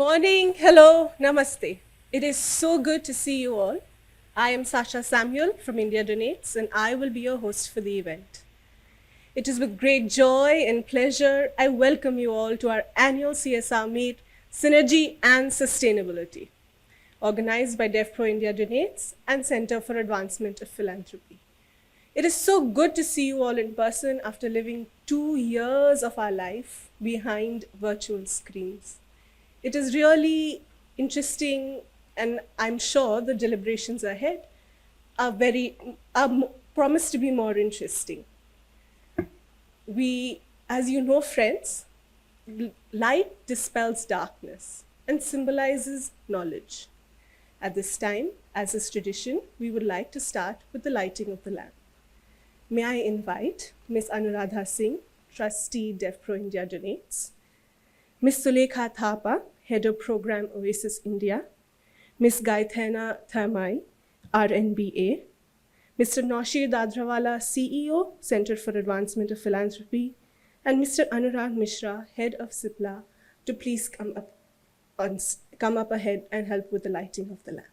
morning, hello, namaste. It is so good to see you all. I am Sasha Samuel from India Donates, and I will be your host for the event. It is with great joy and pleasure I welcome you all to our annual CSR meet, Synergy and Sustainability, organized by DevPro India Donates and Center for Advancement of Philanthropy. It is so good to see you all in person after living 2 years of our life behind virtual screens. It is really interesting, and I'm sure the deliberations ahead promise to be more interesting. As you know, friends, light dispels darkness and symbolizes knowledge. At this time, as is tradition, we would like to start with the lighting of the lamp. May I invite Ms. Anuradha Singh, Trustee DevPro India Donates, Ms. Sulekha Thapa, Head of Program Oasis India, Ms. Gaithena Thamai, RNBA, Mr. Naushir Dadrawala, CEO, Center for Advancement of Philanthropy, and Mr. Anurag Mishra, Head of CIPLA, to please come up ahead and help with the lighting of the lamp.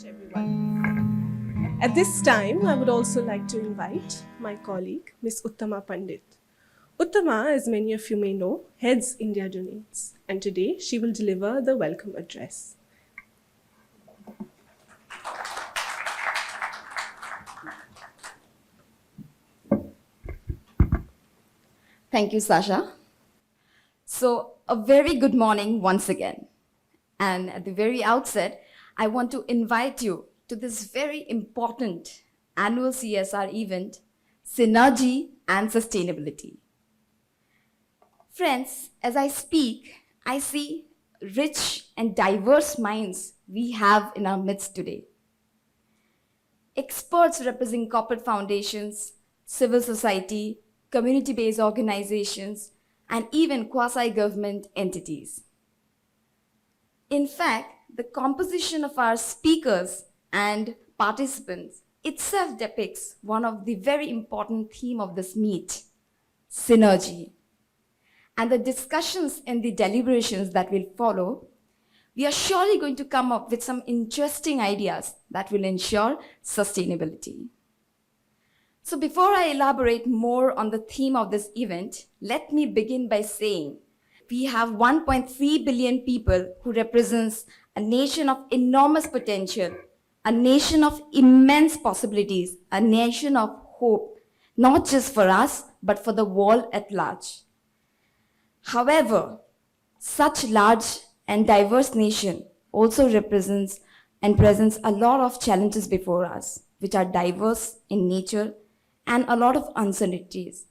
Everyone. At this time, I would also like to invite my colleague, Ms. Uttama Pandit. Uttama, as many of you may know, heads India Donates, and today she will deliver the welcome address. Thank you, Sasha. So, a very good morning once again. And at the very outset, I want to invite you to this very important annual CSR event, Synergy and Sustainability. Friends, as I speak, I see rich and diverse minds we have in our midst today. Experts representing corporate foundations, civil society, community-based organizations, and even quasi-government entities. In fact, the composition of our speakers and participants itself depicts one of the very important themes of this meet, synergy. And the discussions and the deliberations that will follow, we are surely going to come up with some interesting ideas that will ensure sustainability. So before I elaborate more on the theme of this event, let me begin by saying we have 1.3 billion people who represents a nation of enormous potential, a nation of immense possibilities, a nation of hope, not just for us, but for the world at large. However, such large and diverse nation also represents and presents a lot of challenges before us, which are diverse in nature and a lot of uncertainties.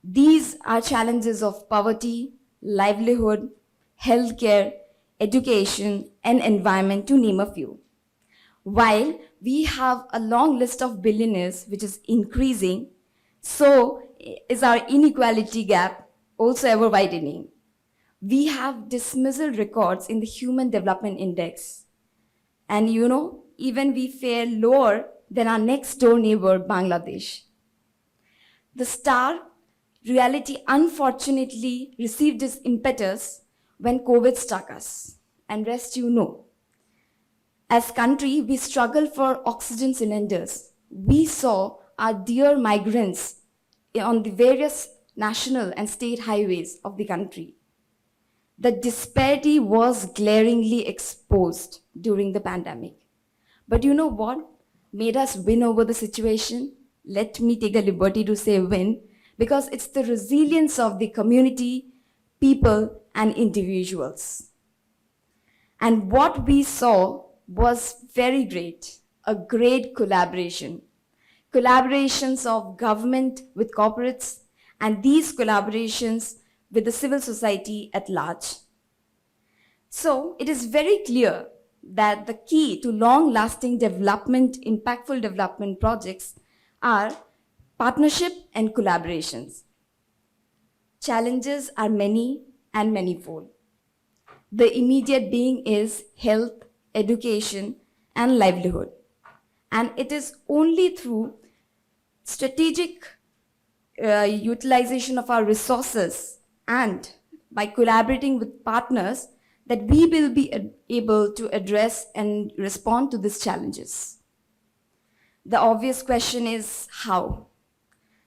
These are challenges of poverty, livelihood, healthcare, education, and environment, to name a few. While we have a long list of billionaires which is increasing, so is our inequality gap also ever widening. We have dismissal records in the Human Development Index. And even we fare lower than our next door neighbor, Bangladesh. The star reality unfortunately received its impetus when COVID struck us. And rest you know. As country, we struggle for oxygen cylinders. We saw our dear migrants on the various national and state highways of the country. The disparity was glaringly exposed during the pandemic. But you know what made us win over the situation? Let me take a liberty to say win, because it's the resilience of the community, people, and individuals. And what we saw was very great, a great collaboration. Collaborations of government with corporates, and these collaborations with the civil society at large. So it is very clear that the key to long-lasting development, impactful development projects are partnership and collaborations. Challenges are many and manifold. The immediate being is health, education, and livelihood. And it is only through strategic utilization of our resources and by collaborating with partners that we will be able to address and respond to these challenges. The obvious question is how?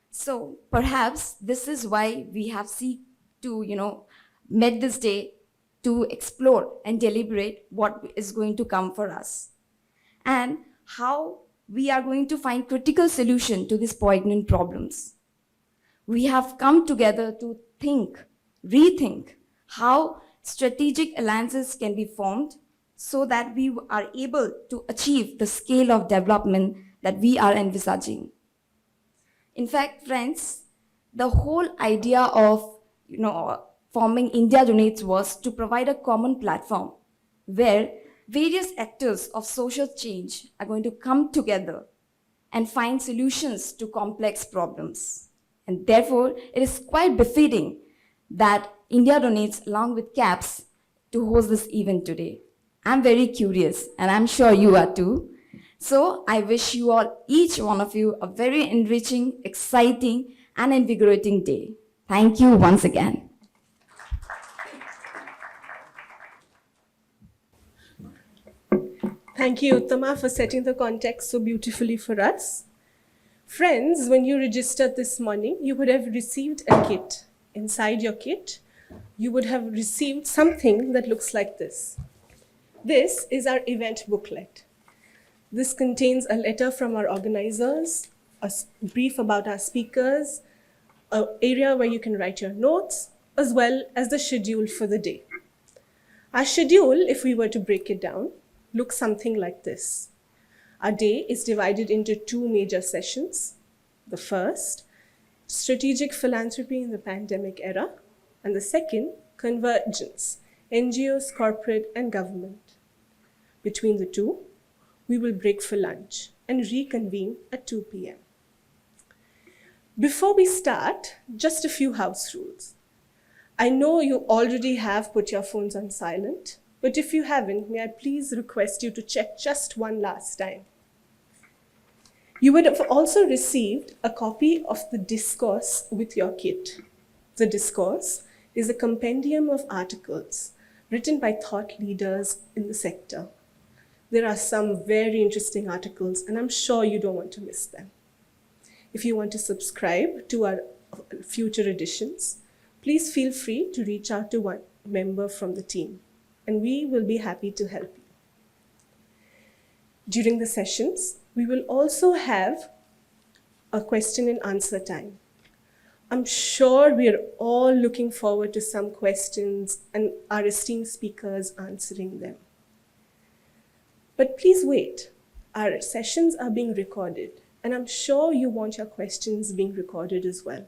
So perhaps this is why we have seek to, met this day to explore and deliberate what is going to come for us and how we are going to find critical solution to these poignant problems. We have come together to rethink how strategic alliances can be formed so that we are able to achieve the scale of development that we are envisaging. In fact, friends, the whole idea of forming India Donates was to provide a common platform where various actors of social change are going to come together and find solutions to complex problems. And therefore, it is quite befitting that India Donates, along with CAPS, to host this event today. I'm very curious, and I'm sure you are too. So I wish you all, each one of you, a very enriching, exciting, and invigorating day. Thank you once again. Thank you, Uttama, for setting the context so beautifully for us. Friends, when you registered this morning, you would have received a kit. Inside your kit, you would have received something that looks like this. This is our event booklet. This contains a letter from our organizers, a brief about our speakers, an area where you can write your notes, as well as the schedule for the day. Our schedule, if we were to break it down, looks something like this. Our day is divided into two major sessions. The first, strategic philanthropy in the pandemic era, and the second, convergence, NGOs, corporate, and government. Between the two, we will break for lunch and reconvene at 2 p.m. Before we start, just a few house rules. I know you already have put your phones on silent, but if you haven't, may I please request you to check just one last time. You would have also received a copy of the discourse with your kit. The discourse is a compendium of articles written by thought leaders in the sector. There are some very interesting articles, and I'm sure you don't want to miss them. If you want to subscribe to our future editions, please feel free to reach out to one member from the team, and we will be happy to help you. During the sessions, we will also have a question and answer time. I'm sure we are all looking forward to some questions and our esteemed speakers answering them. But please wait. Our sessions are being recorded, and I'm sure you want your questions being recorded as well.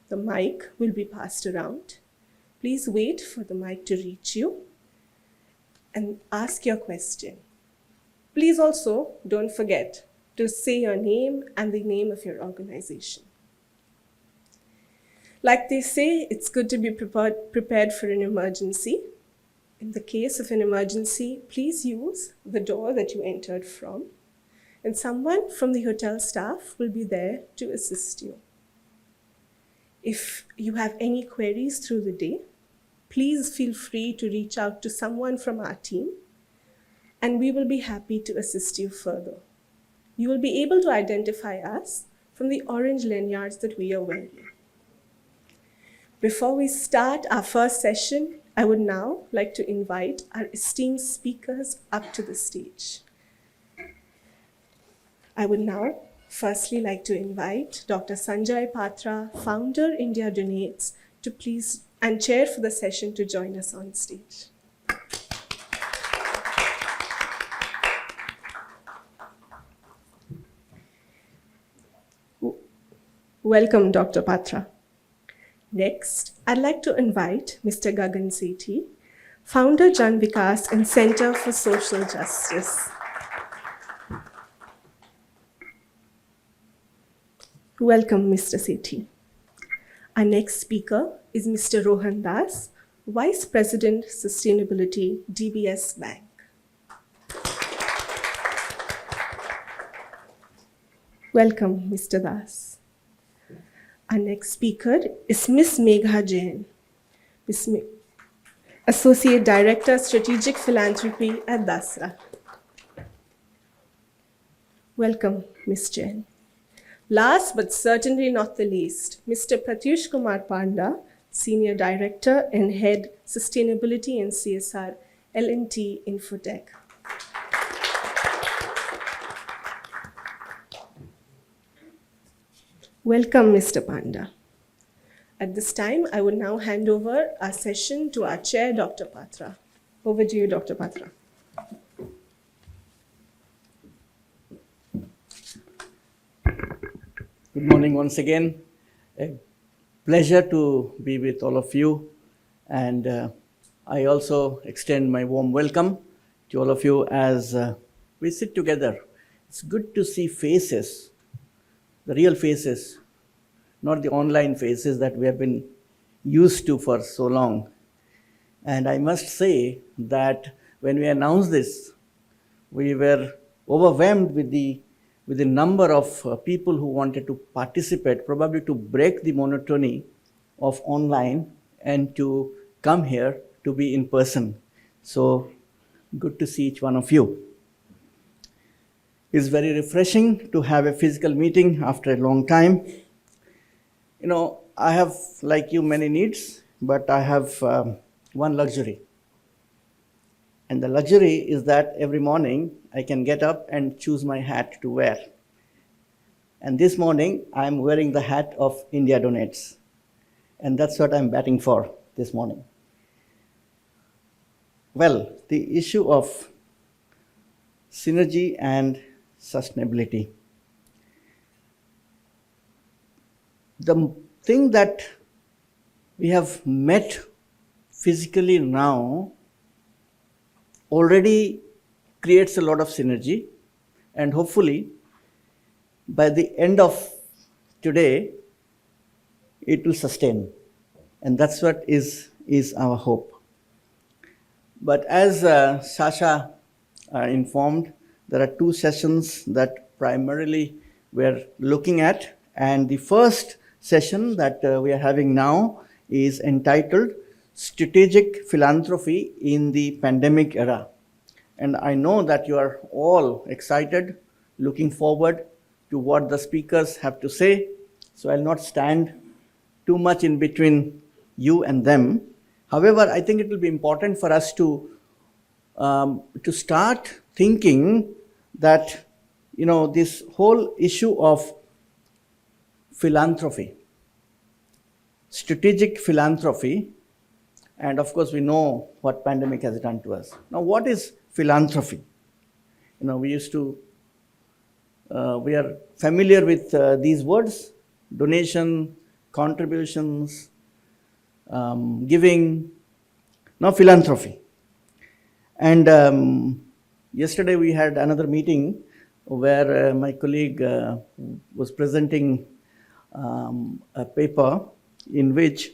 The mic will be passed around. Please wait for the mic to reach you. and ask your question. Please also don't forget to say your name and the name of your organization. Like they say, it's good to be prepared for an emergency. In the case of an emergency, please use the door that you entered from, and someone from the hotel staff will be there to assist you. If you have any queries through the day, please feel free to reach out to someone from our team, and we will be happy to assist you further. You will be able to identify us from the orange lanyards that we are wearing. Before we start our first session, I would now like to invite our esteemed speakers up to the stage. I would now firstly like to invite Dr. Sanjay Patra, founder, India Donates, to please and chair for the session to join us on stage. Welcome, Dr. Patra. Next, I'd like to invite Mr. Gagan Sethi, founder, Jan Vikas and Center for Social Justice. Welcome, Mr. Sethi. Our next speaker is Mr. Rohan Das, Vice President, Sustainability, DBS Bank. Welcome, Mr. Das. Our next speaker is Ms. Megha Jain, Associate Director, Strategic Philanthropy at DASRA. Welcome, Ms. Jain. Last but certainly not the least, Mr. Pratyush Kumar Panda, Senior Director and Head Sustainability and CSR, L&T Infotech. Welcome, Mr. Panda. At this time, I would now hand over our session to our chair, Dr. Patra. Over to you, Dr. Patra. Good morning once again. A pleasure to be with all of you. And I also extend my warm welcome to all of you as we sit together. It's good to see faces, the real faces, not the online faces that we have been used to for so long. And I must say that when we announced this, we were overwhelmed with the number of people who wanted to participate, probably to break the monotony of online and to come here to be in person. So good to see each one of you. It's very refreshing to have a physical meeting after a long time. You know, I have, like you, many needs, but I have one luxury. And the luxury is that every morning I can get up and choose my hat to wear. And this morning I'm wearing the hat of India Donates. And that's what I'm batting for this morning. Well, the issue of synergy and sustainability. The thing that we have met physically now already creates a lot of synergy, and hopefully by the end of today it will sustain, and that's what is our hope. But as Sasha informed, there are two sessions that primarily we're looking at, and the first session that we are having now is entitled Strategic Philanthropy in the Pandemic Era. And I know that you are all excited, looking forward to what the speakers have to say. So I'll not stand too much in between you and them. However, I think it will be important for us to start thinking that, you know, this whole issue of philanthropy, strategic philanthropy, and of course we know what pandemic has done to us. Now, what is philanthropy? You know, we are familiar with these words: donation, contributions, giving. Now, philanthropy. And yesterday we had another meeting where my colleague was presenting a paper in which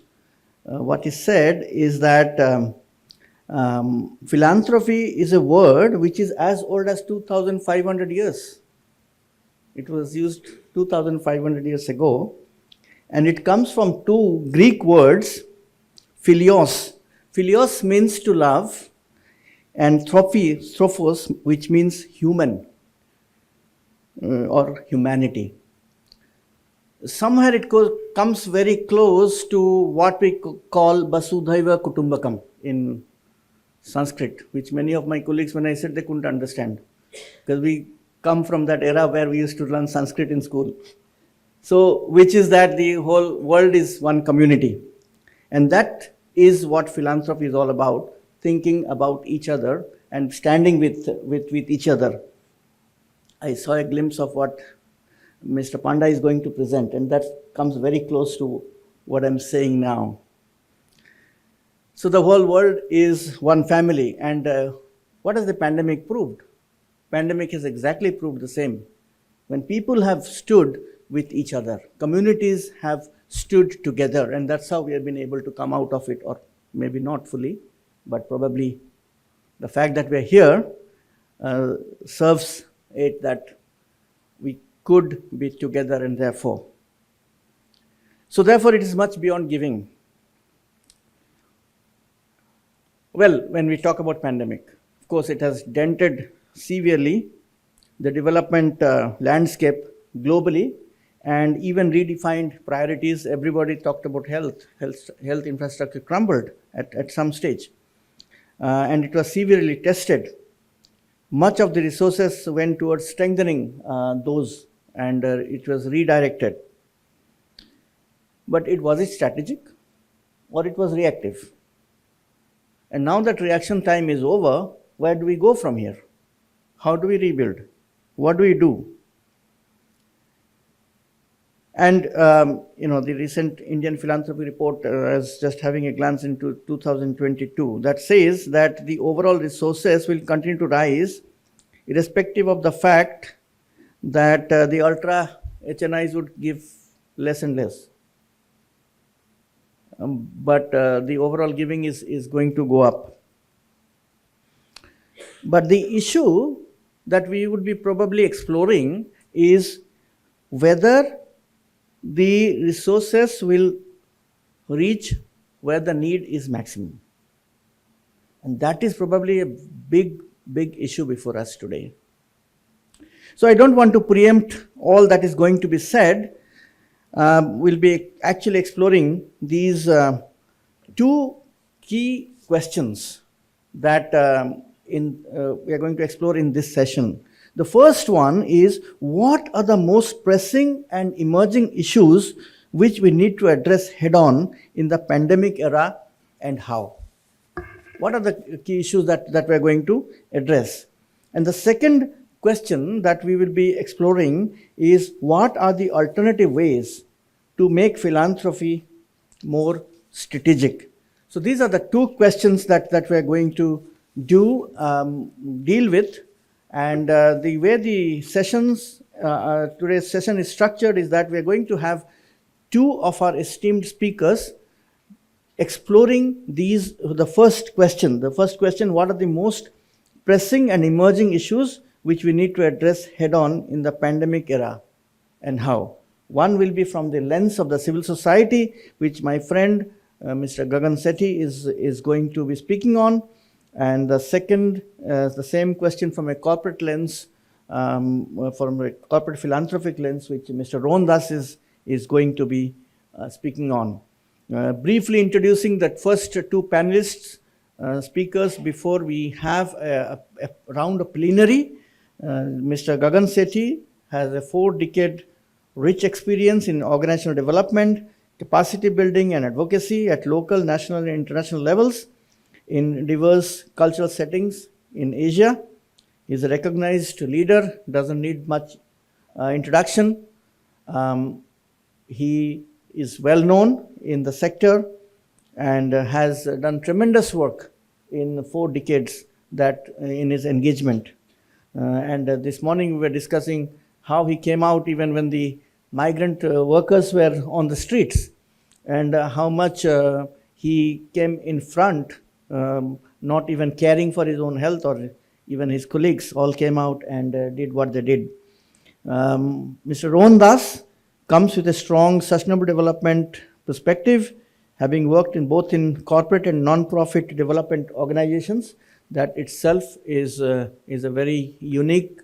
what is said is that philanthropy is a word which is as old as 2,500 years. It was used 2,500 years ago, and it comes from two Greek words, philios. Philios means to love, and trophos, which means human or humanity. Somewhere it comes very close to what we call Vasudhaiva Kutumbakam in Sanskrit, which many of my colleagues, when I said, they couldn't understand, because we come from that era where we used to learn Sanskrit in school. So, which is that the whole world is one community. And that is what philanthropy is all about, thinking about each other and standing with each other. I saw a glimpse of what Mr. Panda is going to present, and that comes very close to what I'm saying now. So the whole world is one family, and what has the pandemic proved? Pandemic has exactly proved the same. When people have stood with each other, communities have stood together, and that's how we have been able to come out of it, or maybe not fully, but probably the fact that we're here serves it that we could be together, and therefore. So therefore it is much beyond giving. Well, when we talk about pandemic, of course it has dented severely the development landscape globally, and even redefined priorities. Everybody talked about health infrastructure crumbled at some stage, and it was severely tested. Much of the resources went towards strengthening those, and it was redirected. But was it strategic, or it was reactive? And now that reaction time is over, where do we go from here? How do we rebuild? What do we do? And the recent Indian philanthropy report, I was just having a glance into 2022, that says that the overall resources will continue to rise, irrespective of the fact that the ultra HNIs would give less and less. But the overall giving is going to go up. But the issue that we would be probably exploring is whether the resources will reach where the need is maximum. And that is probably a big issue before us today. So I don't want to preempt all that is going to be said. We'll be actually exploring these two key questions that we are going to explore in this session. The first one is, what are the most pressing and emerging issues which we need to address head-on in the pandemic era, and how? What are the key issues that we are going to address? And the second question that we will be exploring is, what are the alternative ways to make philanthropy more strategic? So these are the two questions that we are going to deal with. And the way the sessions, today's session is structured is that we are going to have two of our esteemed speakers exploring the first question, what are the most pressing and emerging issues which we need to address head-on in the pandemic era, and how? One will be from the lens of the civil society, which my friend Mr. Gagan Sethi is going to be speaking on. And the second, the same question from a corporate lens, from a corporate philanthropic lens, which Mr. Rohan is going to be speaking on. Briefly introducing the first two panelists, speakers, before we have a round of plenary. Mr. Gagan Sethi has a 4-decade rich experience in organizational development, capacity building and advocacy at local, national and international levels in diverse cultural settings in Asia. He's a recognized leader, doesn't need much introduction. He is well known in the sector and has done tremendous work in 4 decades that in his engagement. And this morning we were discussing how he came out even when the migrant workers were on the streets, and how much he came in front, not even caring for his own health, or even his colleagues all came out and did what they did. Mr. Rohan comes with a strong sustainable development perspective, having worked in both in corporate and non-profit development organizations. That itself is a very unique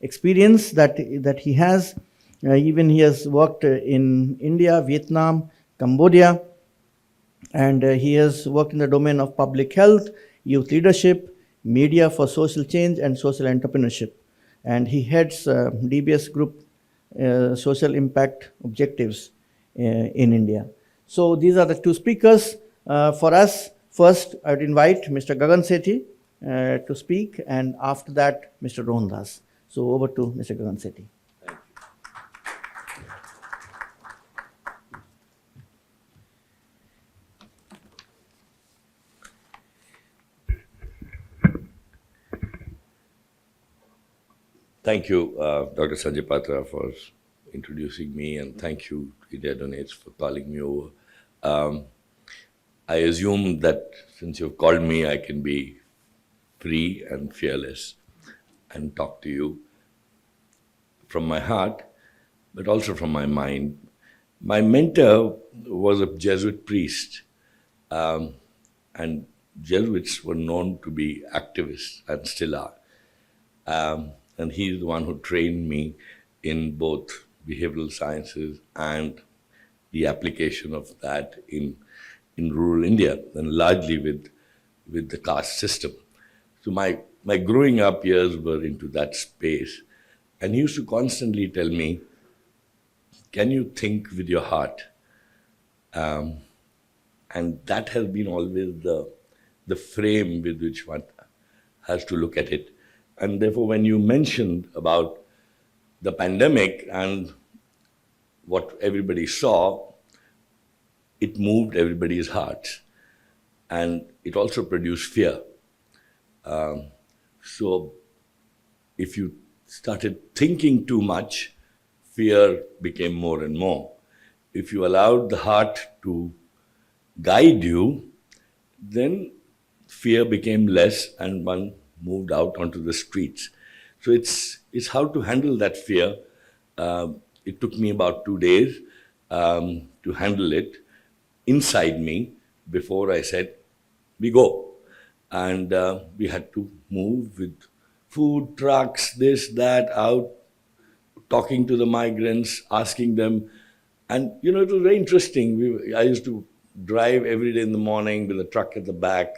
experience that he has. Even he has worked in India, Vietnam, Cambodia, and he has worked in the domain of public health, youth leadership, media for social change, and social entrepreneurship. And he heads DBS Group social impact objectives in India. So these are the two speakers for us. First, I would invite Mr. Gagan Sethi to speak, and after that, Mr. Rohan. So over to Mr. Gagan Sethi. Thank you, Dr. Sanjay Patra, for introducing me, and thank you, India Donates, for calling me over. I assume that since you've called me, I can be free and fearless and talk to you from my heart, but also from my mind. My mentor was a Jesuit priest, and Jesuits were known to be activists and still are. And he's the one who trained me in both behavioral sciences and the application of that in rural India, and largely with the caste system. So my growing up years were into that space. And he used to constantly tell me, can you think with your heart? And that has been always the frame with which one has to look at it. And therefore, when you mentioned about the pandemic and what everybody saw, it moved everybody's hearts. And it also produced fear. So if you started thinking too much, fear became more and more. If you allowed the heart to guide you, then fear became less and one moved out onto the streets. So it's how to handle that fear. It took me about 2 days to handle it inside me before I said, we go. And we had to move with food trucks, this, that, out, talking to the migrants, asking them. And, it was very interesting. I used to drive every day in the morning with a truck at the back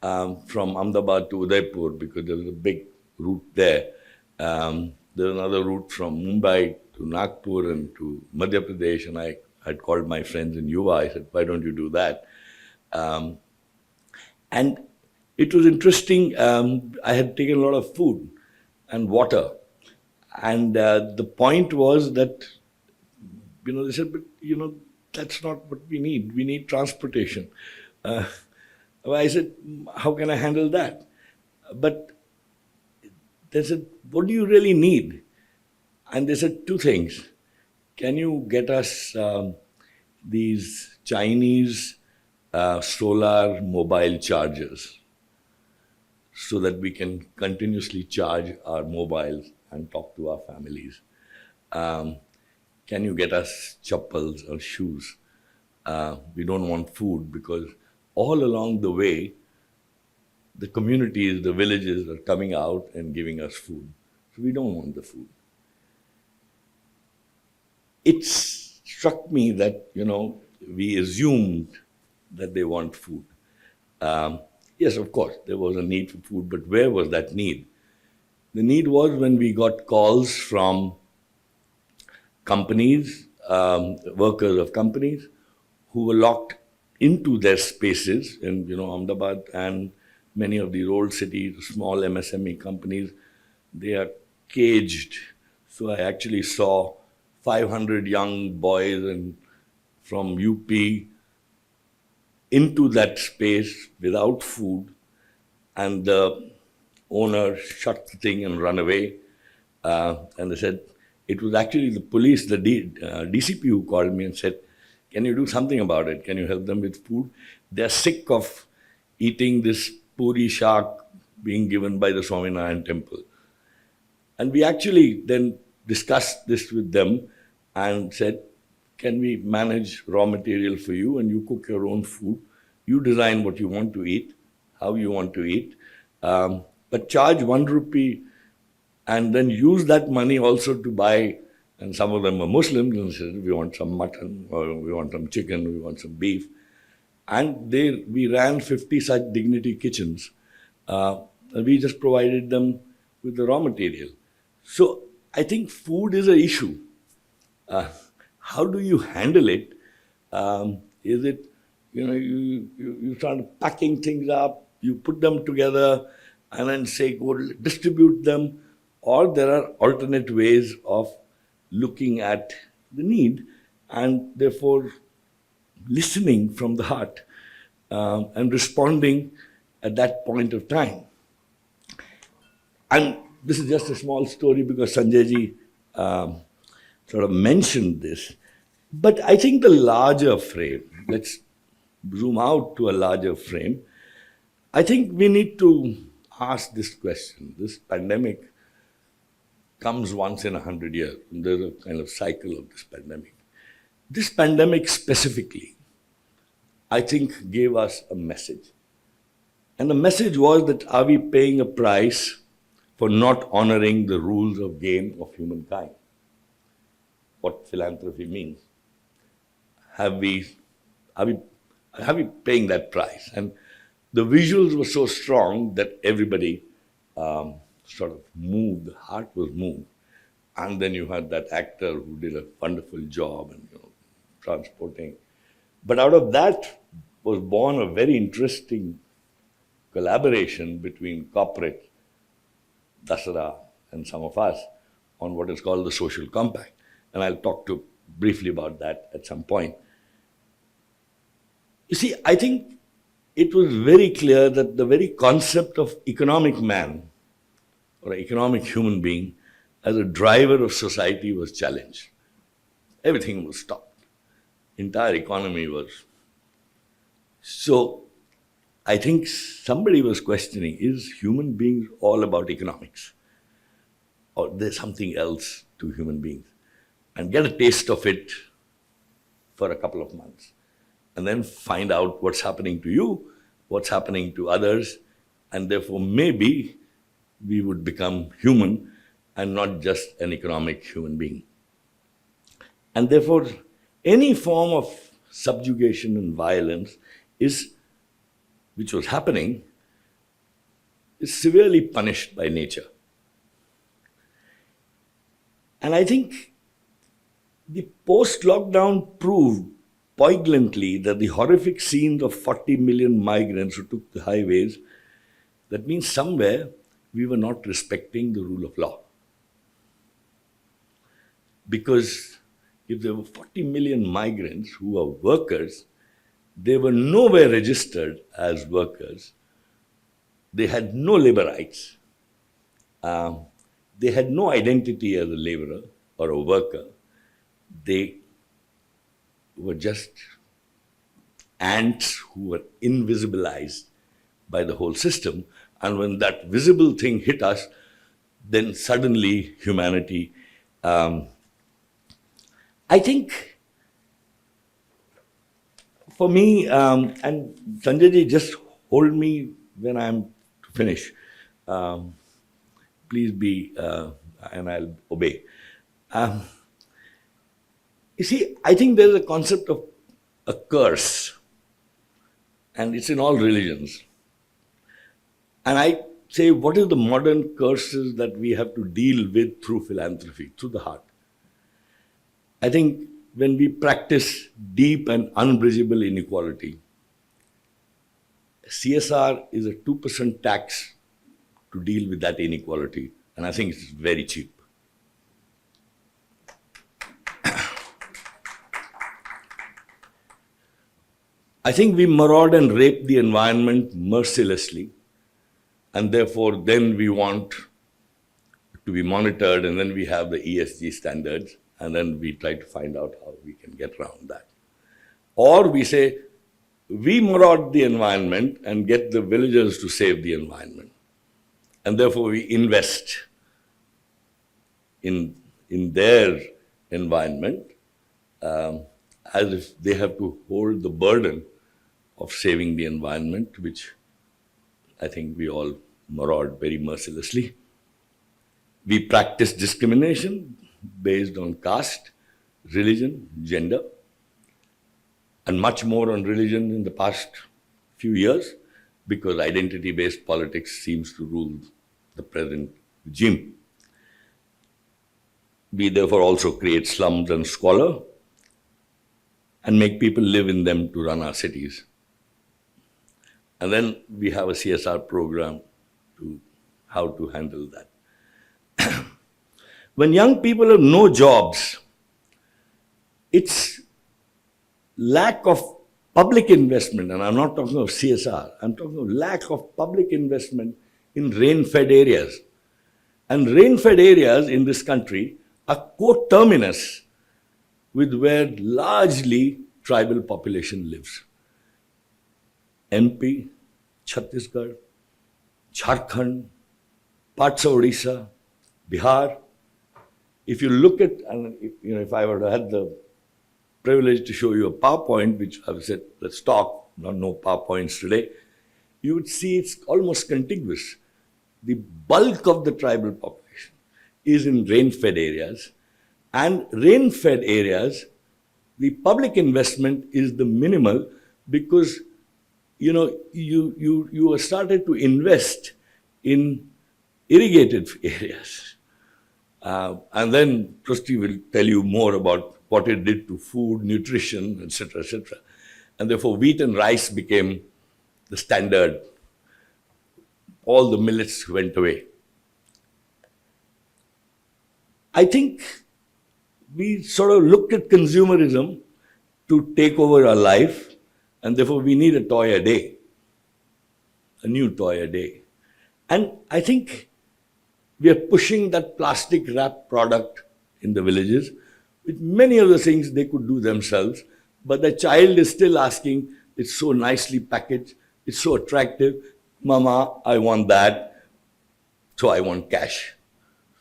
from Ahmedabad to Udaipur, because there was a big route there. There's another route from Mumbai to Nagpur and to Madhya Pradesh, and I had called my friends in Yuva. I said, why don't you do that? And it was interesting. I had taken a lot of food and water. And the point was that, they said, but, that's not what we need. We need transportation. I said, how can I handle that? But they said, what do you really need? And they said two things. Can you get us these Chinese solar mobile chargers so that we can continuously charge our mobiles and talk to our families? Can you get us chappals or shoes? We don't want food, because all along the way, the communities, the villages are coming out and giving us food. So we don't want the food. It struck me that, we assumed that they want food. Yes, of course, there was a need for food, but where was that need? The need was when we got calls from companies, workers of companies, who were locked into their spaces in, Ahmedabad and many of these old cities, small MSME companies, they are caged. So I actually saw 500 young boys from UP into that space without food, and the owner shut the thing and ran away. And they said, it was actually the police, the DCP who called me and said, can you do something about it? Can you help them with food? They're sick of eating this puri shark being given by the Swaminarayan temple. And we actually then discussed this with them and said, can we manage raw material for you and you cook your own food? You design what you want to eat, how you want to eat, but charge 1 rupee and then use that money also to buy, and some of them were Muslims and said, we want some mutton, or we want some chicken, we want some beef. And we ran 50 such dignity kitchens. And we just provided them with the raw material. So I think food is an issue. How do you handle it? Is it, you start packing things up, you put them together and then say, go distribute them, or there are alternate ways of looking at the need and therefore listening from the heart and responding at that point of time. And this is just a small story because Sanjay ji sort of mentioned this. But I think the larger frame, let's zoom out to a larger frame. I think we need to ask this question. This pandemic comes once in 100 years. There's a kind of cycle of this pandemic. This pandemic specifically, I think, gave us a message. And the message was that, are we paying a price for not honoring the rules of game of humankind? What philanthropy means. Are we paying that price? And the visuals were so strong that everybody sort of moved, the heart was moved. And then you had that actor who did a wonderful job and transporting. But out of that was born a very interesting collaboration between corporate, DASRA, and some of us on what is called the social compact. And I'll talk briefly about that at some point. You see, I think it was very clear that the very concept of economic man or economic human being as a driver of society was challenged. Everything was stopped. Entire economy was. So I think somebody was questioning, is human beings all about economics? Or there's something else to human beings? And get a taste of it for a couple of months. And then find out what's happening to you, what's happening to others, and therefore maybe we would become human and not just an economic human being. And therefore, any form of subjugation and violence which was happening, is severely punished by nature. And I think the post-lockdown proved poignantly that the horrific scenes of 40 million migrants who took the highways, that means somewhere we were not respecting the rule of law. Because if there were 40 million migrants who were workers, they were nowhere registered as workers. They had no labor rights. They had no identity as a laborer or a worker. They were just ants who were invisibilized by the whole system. And when that visible thing hit us, then suddenly humanity, I think, for me, and Sanjay ji, just hold me when I'm to finish. Please be, and I'll obey. You see, I think there's a concept of a curse, and it's in all religions. And I say, what is the modern curses that we have to deal with through philanthropy, through the heart? I think when we practice deep and unbridgeable inequality, CSR is a 2% tax to deal with that inequality, and I think it's very cheap. I think we maraud and rape the environment mercilessly, and therefore then we want to be monitored, and then we have the ESG standards, and then we try to find out how we can get around that. Or we say, we maraud the environment and get the villagers to save the environment. And therefore we invest in their environment as if they have to hold the burden of saving the environment, which I think we all maraud very mercilessly. We practice discrimination based on caste, religion, gender, and much more on religion in the past few years, because identity-based politics seems to rule the present regime. We therefore also create slums and squalor and make people live in them to run our cities. And then we have a CSR program to how to handle that. When young people have no jobs, it's lack of public investment, and I'm not talking of CSR, I'm talking of lack of public investment in rain-fed areas. And rain-fed areas in this country are co-terminus with where largely tribal population lives. MP, Chhattisgarh, Jharkhand, parts of Odisha, Bihar. If you look at, and if I were to have the privilege to show you a PowerPoint, which I've said, let's talk, no PowerPoints today, you would see it's almost contiguous. The bulk of the tribal population is in rain-fed areas, and rain-fed areas, the public investment is the minimal, because you are started to invest in irrigated areas. And then Trustee will tell you more about what it did to food, nutrition, etc., etc. And therefore wheat and rice became the standard. All the millets went away. I think we sort of looked at consumerism to take over our life, and therefore we need a toy a day, a new toy a day. And I think we are pushing that plastic wrap product in the villages, with many of the things they could do themselves, but the child is still asking, it's so nicely packaged, it's so attractive, Mama, I want that, so I want cash.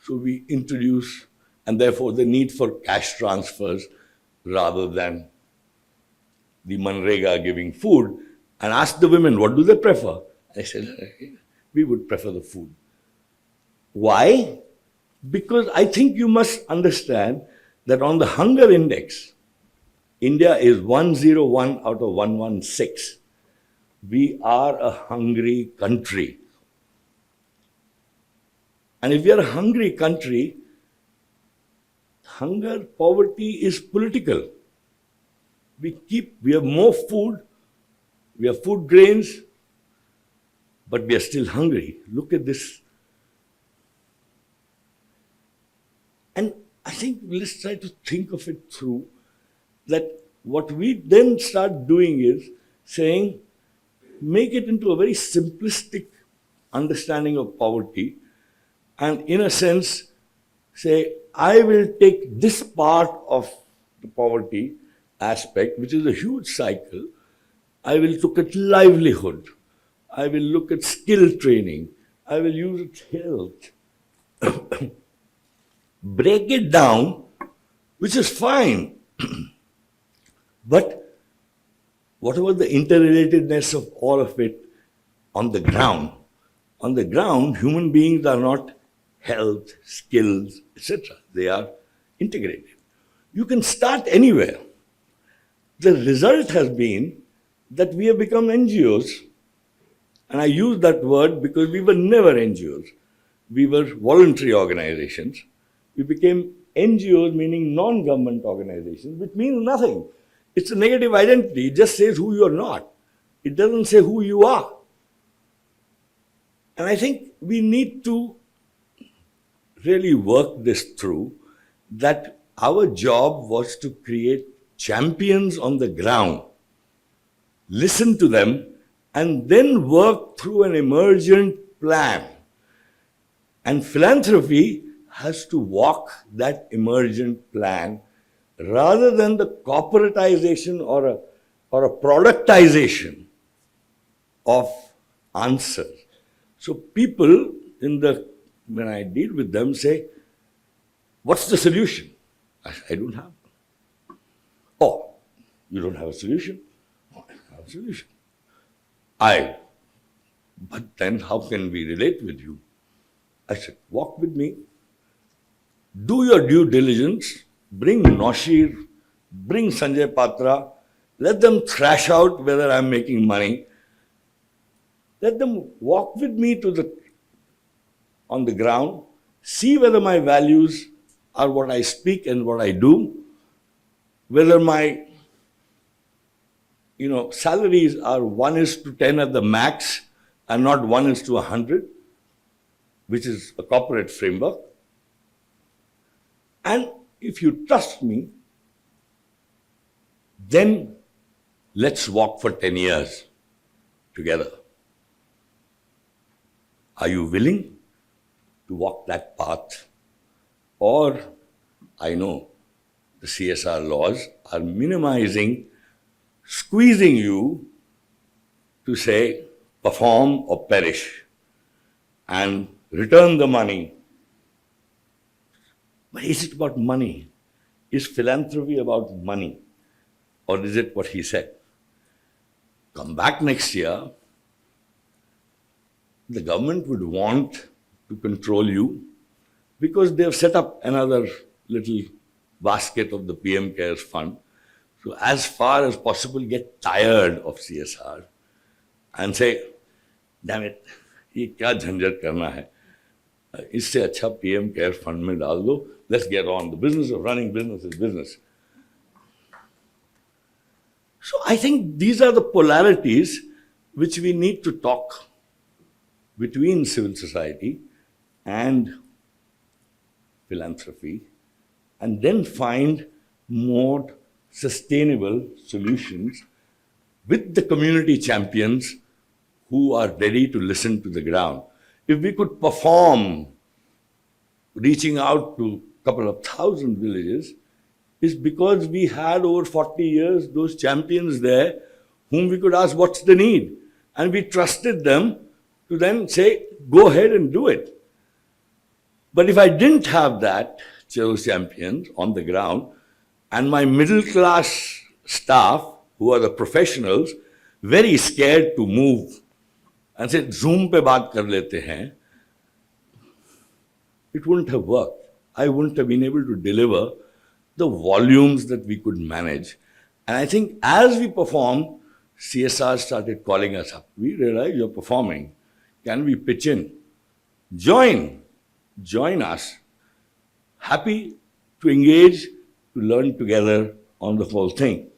So we introduce, and therefore the need for cash transfers rather than the Manrega giving food, and ask the women, what do they prefer? I said, we would prefer the food. Why? Because I think you must understand that on the hunger index, India is 101 out of 116. We are a hungry country. And if we are a hungry country, hunger, poverty is political. We have more food, we have food grains, but we are still hungry. Look at this. And I think let's try to think of it through, that what we then start doing is saying, make it into a very simplistic understanding of poverty, and in a sense say, I will take this part of the poverty aspect, which is a huge cycle. I will look at livelihood. I will look at skill training. I will use health. Break it down, which is fine. But what about the interrelatedness of all of it on the ground? On the ground, human beings are not health, skills, etc. They are integrated. You can start anywhere. The result has been that we have become NGOs, and I use that word because we were never NGOs. We were voluntary organizations. We became NGOs, meaning non-government organizations, which means nothing. It's a negative identity. It just says who you are not. It doesn't say who you are. And I think we need to really work this through, that our job was to create champions on the ground, listen to them, and then work through an emergent plan. And philanthropy has to walk that emergent plan rather than the corporatization or a productization of answers. So people when I deal with them say, what's the solution? I don't have one. Oh, you don't have a solution? Oh, I have a solution. But then how can we relate with you? I said, walk with me. Do your due diligence. Bring Noshir, bring Sanjay Patra. Let them thrash out whether I'm making money. Let them walk with me on the ground, see whether my values are what I speak and what I do, whether my salaries are 1:10 at the max and not 1:100, which is a corporate framework. And if you trust me, then let's walk for 10 years together. Are you willing to walk that path? Or, I know the CSR laws are minimizing, squeezing you to say, perform or perish, and return the money. But is it about money? Is philanthropy about money? Or is it what he said? Come back next year, the government would want to control you because they have set up another little basket of the PM Cares Fund. So as far as possible, get tired of CSR and say, damn it, ये क्या झंझट करना है? इससे अच्छा PM Cares Fund में डाल दो. Let's get on. The business of running business is business. So I think these are the polarities which we need to talk between civil society and philanthropy, and then find more sustainable solutions with the community champions who are ready to listen to the ground. If we could perform reaching out to a couple of thousand villages, is because we had over 40 years those champions there whom we could ask what's the need, and we trusted them to then say, go ahead and do it. But if I didn't have those champions on the ground, and my middle class staff, who are the professionals, very scared to move, and said, Zoom pe baat kar lete hain, it wouldn't have worked. I wouldn't have been able to deliver the volumes that we could manage. And I think as we performed, CSR started calling us up. We realized you're performing. Can we pitch in? Join us. Happy to engage, to learn together on the whole thing.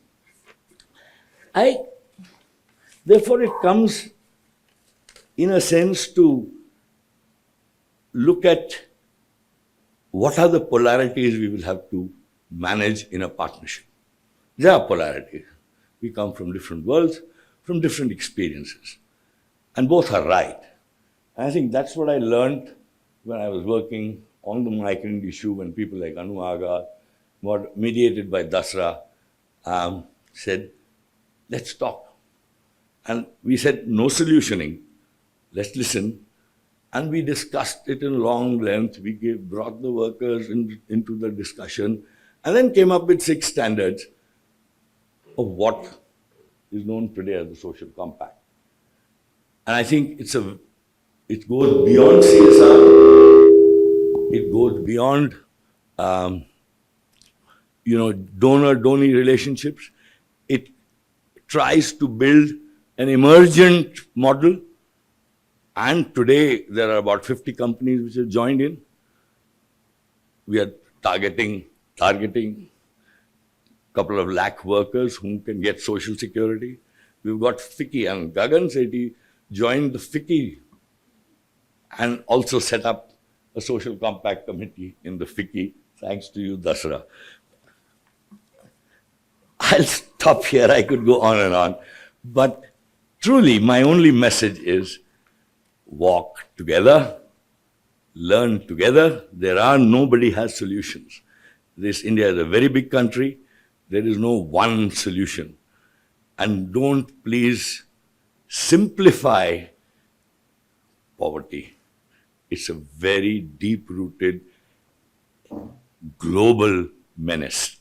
Therefore, it comes in a sense to look at what are the polarities we will have to manage in a partnership. There are polarities. We come from different worlds, from different experiences. And both are right. And I think that's what I learned when I was working on the migrant issue, when people like Anu Aga, mediated by DASRA, said, let's talk. And we said, no solutioning. Let's listen. And we discussed it in long length. We brought the workers into the discussion, and then came up with 6 standards of what is known today as the social compact. And I think it goes beyond CSR. It goes beyond, donor-donee relationships. It tries to build an emergent model. And today, there are about 50 companies which have joined in. We are targeting a couple of lakh workers who can get social security. We've got FICCI, and Gagan Sethi joined the FICCI and also set up a social compact committee in the FICCI, thanks to you, DASRA. I'll stop here. I could go on and on. But truly, my only message is, walk together, learn together. Nobody has solutions. India is a very big country. There is no one solution. And don't please simplify poverty. It's a very deep-rooted global menace.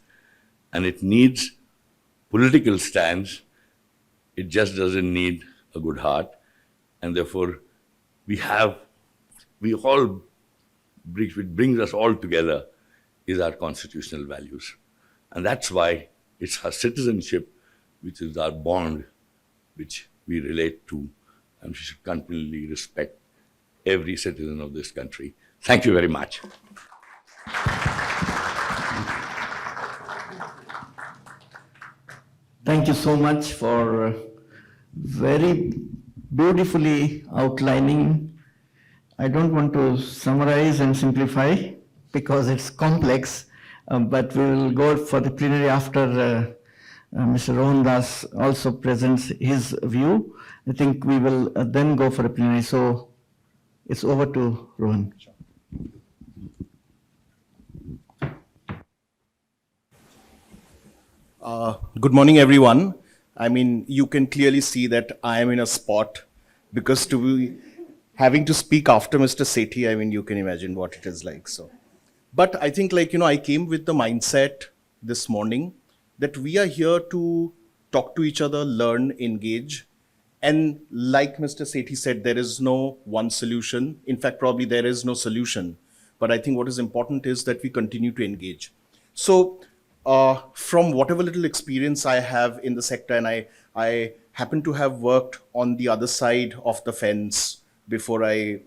And it needs political stands. It just doesn't need a good heart. And therefore, what brings us all together is our constitutional values. And that's why it's our citizenship, which is our bond, which we relate to, and we should continually respect every citizen of this country. Thank you very much. Thank you so much for very beautifully outlining. I don't want to summarize and simplify because it's complex, but we will go for the plenary after Mr. Rohan Das also presents his view. I think we will then go for a plenary. So it's over to Rohan. Sure. Good morning, everyone. I mean, you can clearly see that I am in a spot because to be having to speak after Mr. Sethi, I mean, you can imagine what it is like. So, but I think I came with the mindset this morning that we are here to talk to each other, learn, engage. And like Mr. Sethi said, there is no one solution. In fact, probably there is no solution. But I think what is important is that we continue to engage. So, from whatever little experience I have in the sector, and I happen to have worked on the other side of the fence before I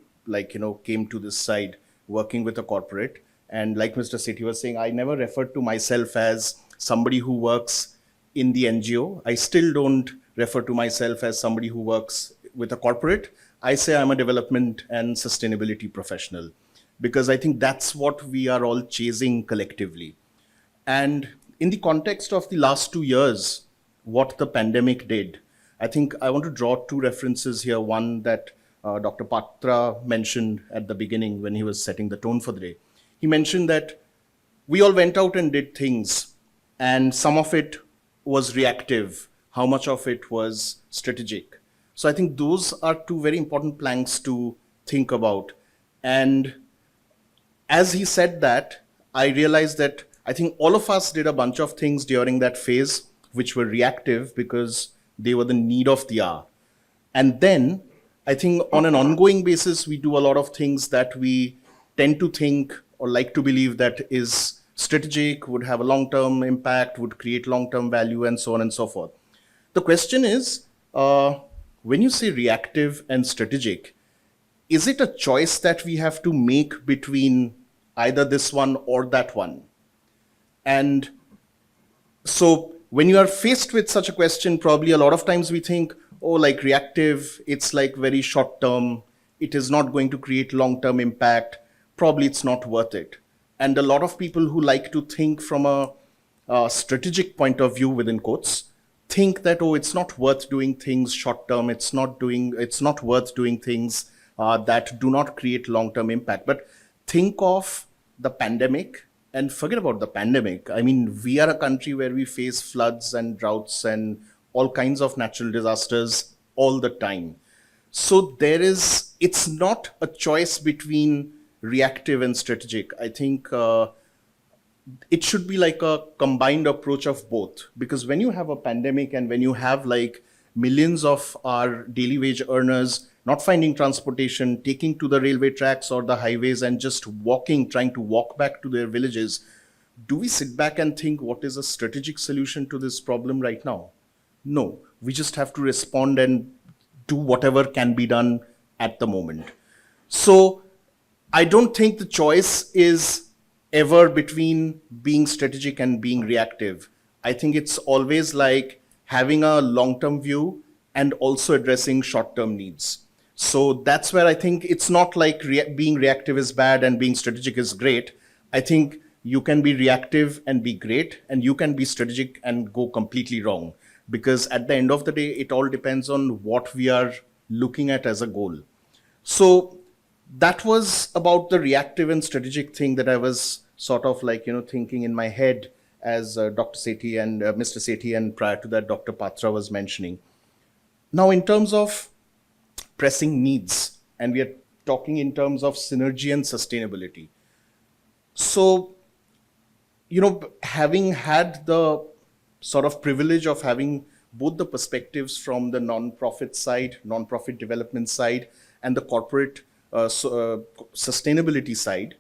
came to this side working with a corporate. And like Mr. Sethi was saying, I never referred to myself as somebody who works in the NGO. I still don't refer to myself as somebody who works with a corporate. I say I'm a development and sustainability professional because I think that's what we are all chasing collectively. And in the context of the last 2 years, what the pandemic did, I think I want to draw two references here. One that Dr. Patra mentioned at the beginning when he was setting the tone for the day. He mentioned that we all went out and did things, and some of it was reactive. How much of it was strategic? So I think those are two very important planks to think about. And as he said that, I realized that I think all of us did a bunch of things during that phase which were reactive because they were the need of the hour. And then I think on an ongoing basis, we do a lot of things that we tend to think or like to believe that is strategic, would have a long-term impact, would create long-term value, and so on and so forth. The question is, when you say reactive and strategic, is it a choice that we have to make between either this one or that one? And so when you are faced with such a question, probably a lot of times we think, oh, like reactive, it's like very short term. It is not going to create long-term impact. Probably it's not worth it. And a lot of people who like to think from a strategic point of view within quotes, think that, oh, it's not worth doing things short term. It's not worth doing things that do not create long-term impact. But think of the pandemic and forget about the pandemic. I mean, we are a country where we face floods and droughts and all kinds of natural disasters all the time. So it's not a choice between reactive and strategic. I think it should be like a combined approach of both. Because when you have a pandemic and when you have like millions of our daily wage earners not finding transportation, taking to the railway tracks or the highways and just trying to walk back to their villages, do we sit back and think what is a strategic solution to this problem right now? No, we just have to respond and do whatever can be done at the moment. So I don't think the choice is ever between being strategic and being reactive. I think it's always like having a long-term view and also addressing short-term needs. So that's where I think it's not like being reactive is bad and being strategic is great. I think you can be reactive and be great, and you can be strategic and go completely wrong. Because at the end of the day, it all depends on what we are looking at as a goal. So that was about the reactive and strategic thing that I was sort of like, thinking in my head as Dr. Sethi and Mr. Sethi, and prior to that, Dr. Patra was mentioning. Now, in terms of pressing needs, and we are talking in terms of synergy and sustainability. So, having had the sort of privilege of having both the perspectives from the non-profit side, non-profit development side, and the corporate sustainability side,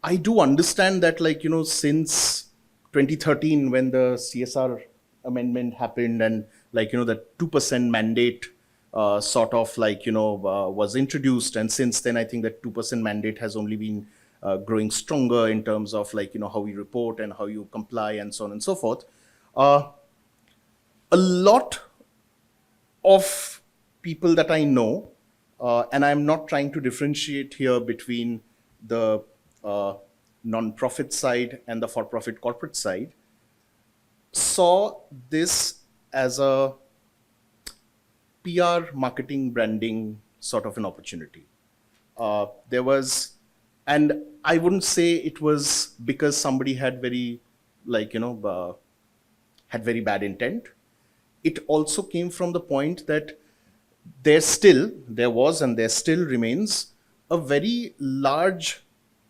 I do understand that, since 2013, when the CSR amendment happened and, the 2% mandate was introduced. And since then, I think that 2% mandate has only been growing stronger in terms of how we report and how you comply and so on and so forth. A lot of people that I know, and I'm not trying to differentiate here between the non-profit side and the for-profit corporate side, saw this as a PR, marketing, branding sort of an opportunity. There was, and I wouldn't say it was because somebody had very, had very bad intent. It also came from the point that there was and there still remains a very large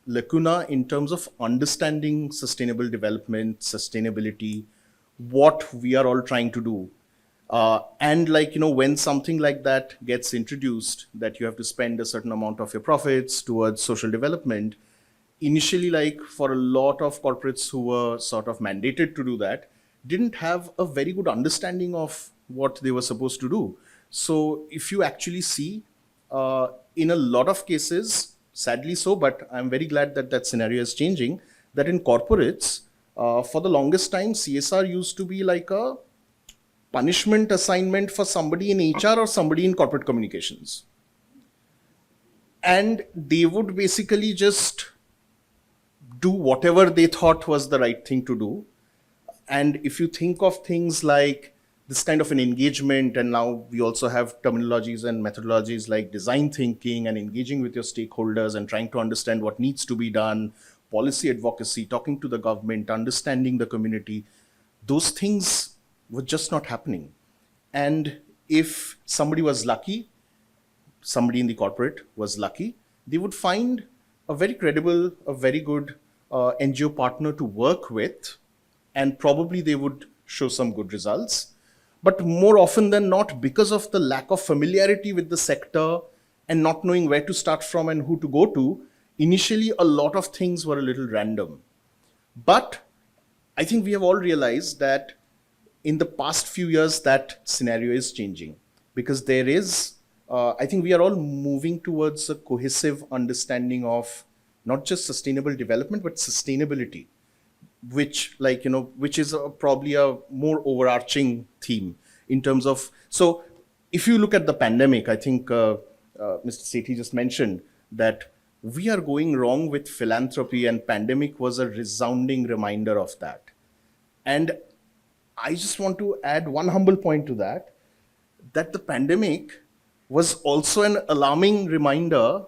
lacuna in terms of understanding sustainable development, sustainability, what we are all trying to do. And when something like that gets introduced, that you have to spend a certain amount of your profits towards social development, initially, for a lot of corporates who were sort of mandated to do that, didn't have a very good understanding of what they were supposed to do. So if you actually see, in a lot of cases, sadly so, but I'm very glad that that scenario is changing, that in corporates, for the longest time, CSR used to be like a punishment assignment for somebody in HR or somebody in corporate communications. And they would basically just do whatever they thought was the right thing to do. And if you think of things like this kind of an engagement, and now we also have terminologies and methodologies like design thinking and engaging with your stakeholders and trying to understand what needs to be done, policy advocacy, talking to the government, understanding the community, those things were just not happening. And if somebody was lucky, somebody in the corporate was lucky, they would find a very credible, a very good NGO partner to work with, and probably they would show some good results. But more often than not, because of the lack of familiarity with the sector and not knowing where to start from and who to go to, initially a lot of things were a little random. But I think we have all realized that in the past few years, that scenario is changing, because there is, I think we are all moving towards a cohesive understanding of not just sustainable development, but sustainability, which is probably a more overarching theme in terms of, so if you look at the pandemic, I think Mr. Sethi just mentioned that we are going wrong with philanthropy, and pandemic was a resounding reminder of that. And I just want to add one humble point to that, that the pandemic was also an alarming reminder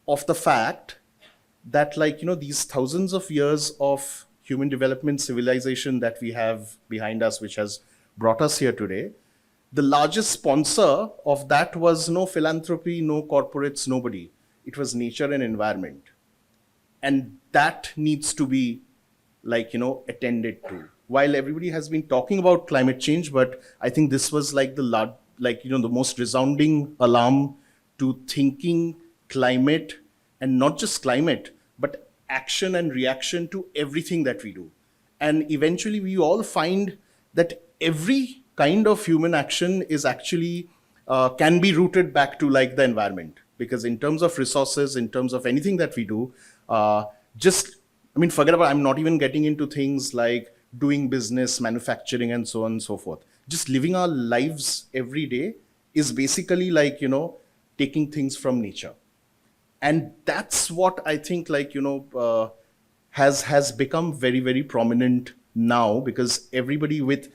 of the fact that these thousands of years of human development civilization that we have behind us, which has brought us here today, the largest sponsor of that was no philanthropy, no corporates, nobody. It was nature and environment. And that needs to be attended to. While everybody has been talking about climate change, but I think this was the most resounding alarm to thinking climate, and not just climate, but action and reaction to everything that we do. And eventually we all find that every kind of human action is actually, can be rooted back to the environment. Because in terms of resources, in terms of anything that we do, forget about, I'm not even getting into things like doing business, manufacturing, and so on and so forth. Just living our lives every day is basically taking things from nature. And that's what I think has become very, very prominent now, because everybody with,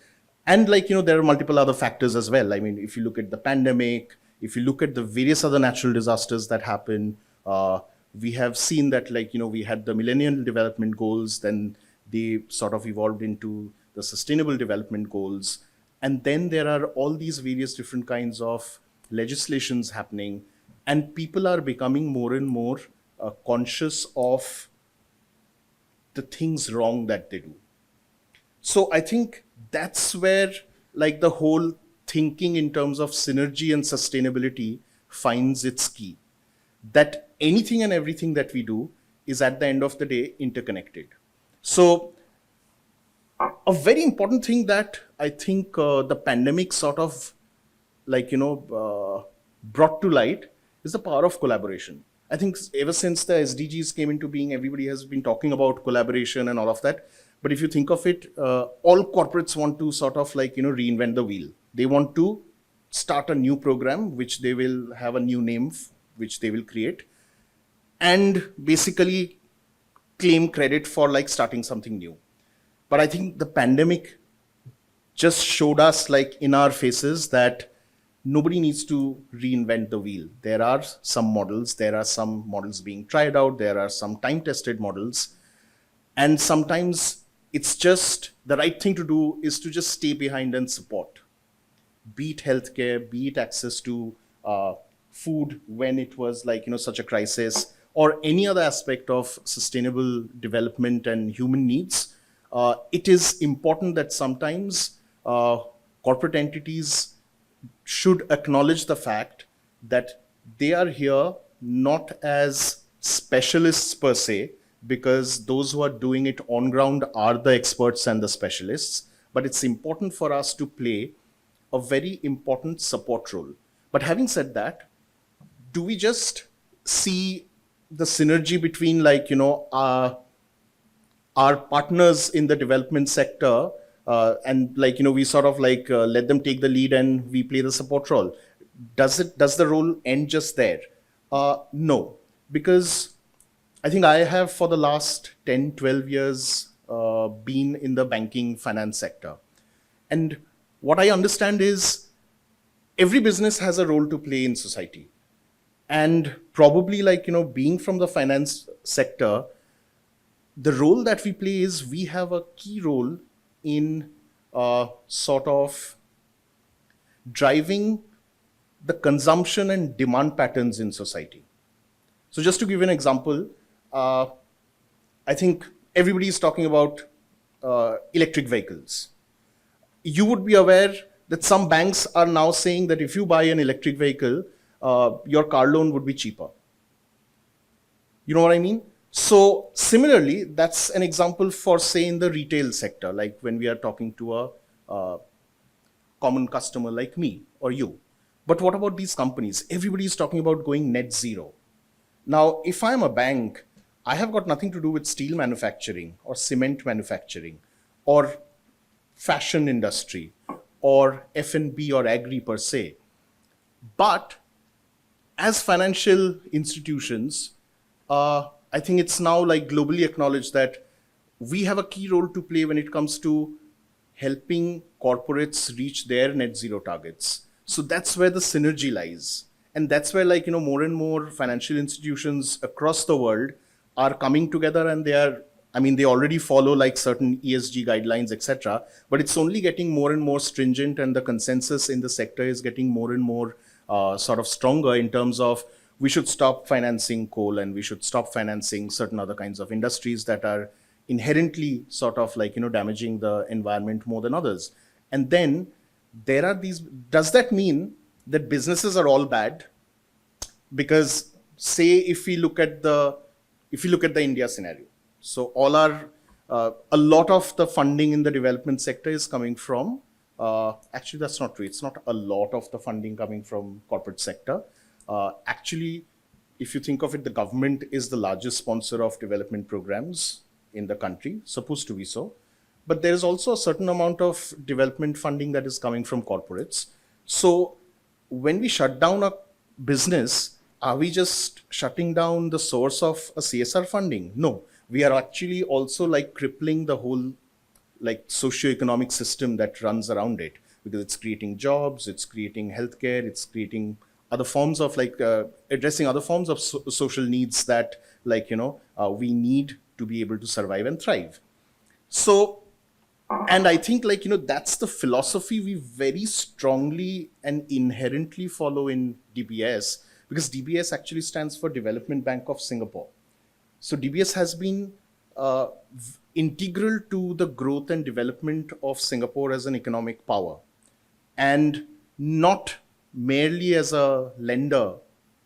and there are multiple other factors as well. If you look at the pandemic, If you look at the various other natural disasters that happen, we have seen that, like, we had the Millennium Development Goals, then they sort of evolved into the Sustainable Development Goals. And then there are all these various different kinds of legislations happening, and people are becoming more and more conscious of the things wrong that they do. So I think that's where, like, the whole thinking in terms of synergy and sustainability finds its key. That anything and everything that we do is at the end of the day interconnected. So a very important thing that I think the pandemic sort of, like, brought to light is the power of collaboration. I think ever since the SDGs came into being, everybody has been talking about collaboration and all of that. But if you think of it, all corporates want to sort of, like, reinvent the wheel. They want to start a new program, which they will have a new name, which they will create, and basically claim credit for, like, starting something new. But I think the pandemic just showed us, like, in our faces, that nobody needs to reinvent the wheel. There are some models being tried out, there are some time-tested models, and sometimes it's just the right thing to do is to just stay behind and support. Be it healthcare, be it access to food when it was, like, such a crisis, or any other aspect of sustainable development and human needs. It is important that sometimes corporate entities should acknowledge the fact that they are here not as specialists per se, because those who are doing it on ground are the experts and the specialists, but it's important for us to play a very important support role. But having said that, do we just see the synergy between, like, our partners in the development sector and, like, we sort of, like, let them take the lead and we play the support role? Does the role end just there? No, because I think I have, for the last 10, 12 years, been in the banking finance sector. And what I understand is every business has a role to play in society. And probably, like, being from the finance sector, the role that we play is we have a key role in sort of driving the consumption and demand patterns in society. So just to give an example, I think everybody is talking about electric vehicles. You would be aware that some banks are now saying that if you buy an electric vehicle, your car loan would be cheaper. You know what I mean? So similarly, that's an example for, say, in the retail sector, like when we are talking to a common customer like me or you. But what about these companies? Everybody is talking about going net zero. Now, if I'm a bank, I have got nothing to do with steel manufacturing or cement manufacturing or fashion industry or F&B or agri per se. But as financial institutions, I think it's now, like, globally acknowledged that we have a key role to play when it comes to helping corporates reach their net zero targets. So that's where the synergy lies. And that's where, like, more and more financial institutions across the world are coming together, and they already follow, like, certain ESG guidelines, etc. But it's only getting more and more stringent, and the consensus in the sector is getting more and more sort of stronger in terms of we should stop financing coal and we should stop financing certain other kinds of industries that are inherently sort of, like, damaging the environment more than others. And then there are these, does that mean that businesses are all bad? Because, say, if we look at the India scenario, so a lot of the funding in the development sector is coming from, actually that's not true. It's not a lot of the funding coming from corporate sector. Actually, if you think of it, the government is the largest sponsor of development programs in the country, supposed to be so. But there is also a certain amount of development funding that is coming from corporates. So when we shut down a business, are we just shutting down the source of a CSR funding? No, we are actually also, like, crippling the whole, like, socioeconomic system that runs around it, because it's creating jobs, it's creating healthcare, it's creating other forms of addressing other forms of social needs that we need to be able to survive and thrive. So, and I think that's the philosophy we very strongly and inherently follow in DBS, because DBS actually stands for Development Bank of Singapore. So DBS has been integral to the growth and development of Singapore as an economic power, and not merely as a lender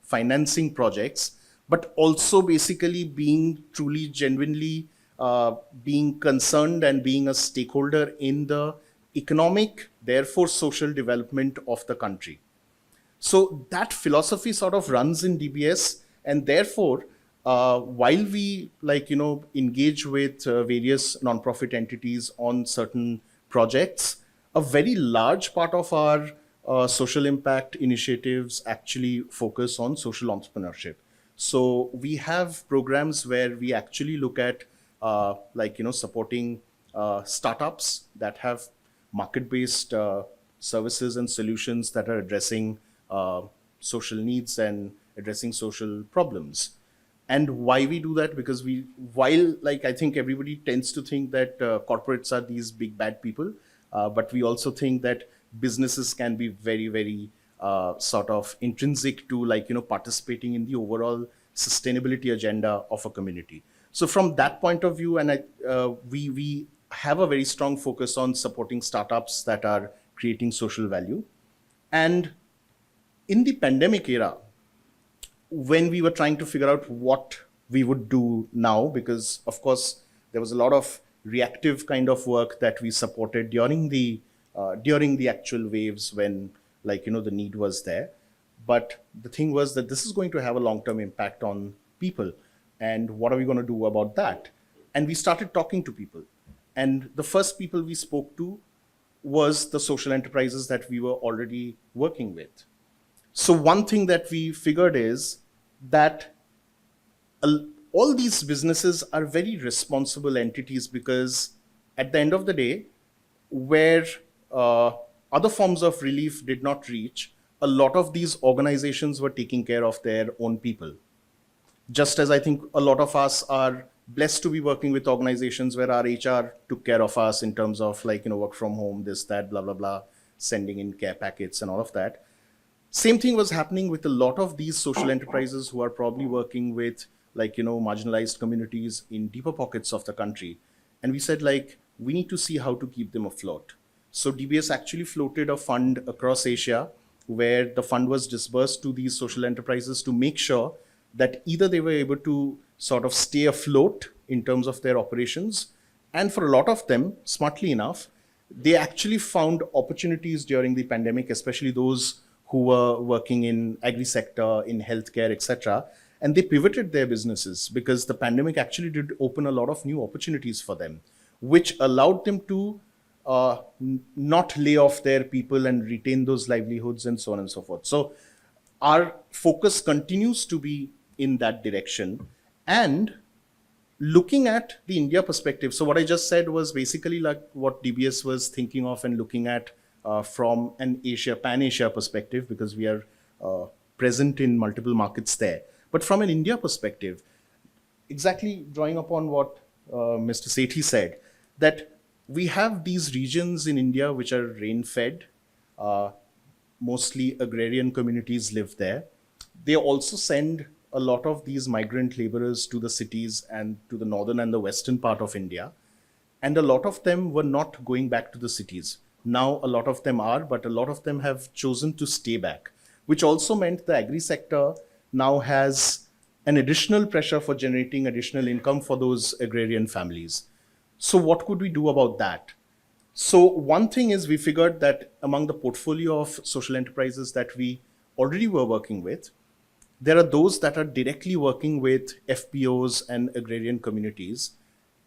financing projects, but also basically being truly, genuinely being concerned and being a stakeholder in the economic, therefore social development of the country. So that philosophy sort of runs in DBS, and therefore, while we engage with various nonprofit entities on certain projects, a very large part of our social impact initiatives actually focus on social entrepreneurship. So we have programs where we actually look at supporting startups that have market-based services and solutions that are addressing social needs and addressing social problems. And why we do that? Because while I think everybody tends to think that corporates are these big bad people, but we also think that businesses can be very, very sort of intrinsic to participating in the overall sustainability agenda of a community. So from that point of view, and we have a very strong focus on supporting startups that are creating social value. And in the pandemic era, when we were trying to figure out what we would do now, because of course there was a lot of reactive kind of work that we supported during the actual waves when the need was there. But the thing was that this is going to have a long-term impact on people. And what are we going to do about that? And we started talking to people. And the first people we spoke to was the social enterprises that we were already working with. So one thing that we figured is that all these businesses are very responsible entities, because at the end of the day, where other forms of relief did not reach, a lot of these organizations were taking care of their own people. Just as I think a lot of us are blessed to be working with organizations where our HR took care of us in terms of work from home, this, that, blah, blah, blah, sending in care packets and all of that. Same thing was happening with a lot of these social enterprises who are probably working with marginalized communities in deeper pockets of the country. And we said we need to see how to keep them afloat. So DBS actually floated a fund across Asia, where the fund was disbursed to these social enterprises to make sure that either they were able to sort of stay afloat in terms of their operations, and for a lot of them, smartly enough, they actually found opportunities during the pandemic, especially those who were working in agri sector, in healthcare, etc. And they pivoted their businesses because the pandemic actually did open a lot of new opportunities for them, which allowed them to not lay off their people and retain those livelihoods and so on and so forth. So our focus continues to be in that direction. And looking at the India perspective, so what I just said was basically what DBS was thinking of and looking at from an Pan-Asia perspective, because we are present in multiple markets there. But from an India perspective, exactly drawing upon what Mr. Sethi said, that we have these regions in India which are rain-fed, mostly agrarian communities live there. They also send a lot of these migrant laborers to the cities and to the northern and the western part of India. And a lot of them were not going back to the cities. Now a lot of them are, but a lot of them have chosen to stay back, which also meant the agri sector now has an additional pressure for generating additional income for those agrarian families. So what could we do about that? So one thing is we figured that among the portfolio of social enterprises that we already were working with, there are those that are directly working with FPOs and agrarian communities.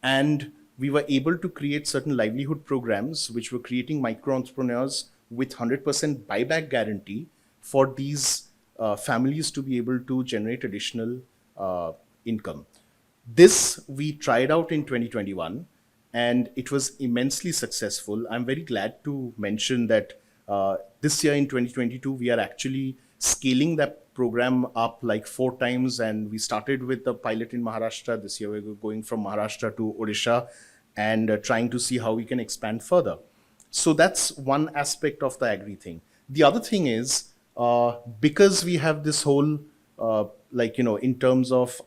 And we were able to create certain livelihood programs which were creating micro entrepreneurs with 100% buyback guarantee for these families to be able to generate additional income. This we tried out in 2021 and it was immensely successful. I'm very glad to mention that this year in 2022, we are actually scaling that program up like 4 times. And we started with a pilot in Maharashtra. This year we're going from Maharashtra to Odisha and trying to see how we can expand further. So that's one aspect of the agri thing. The other thing is, because we have this whole, in terms of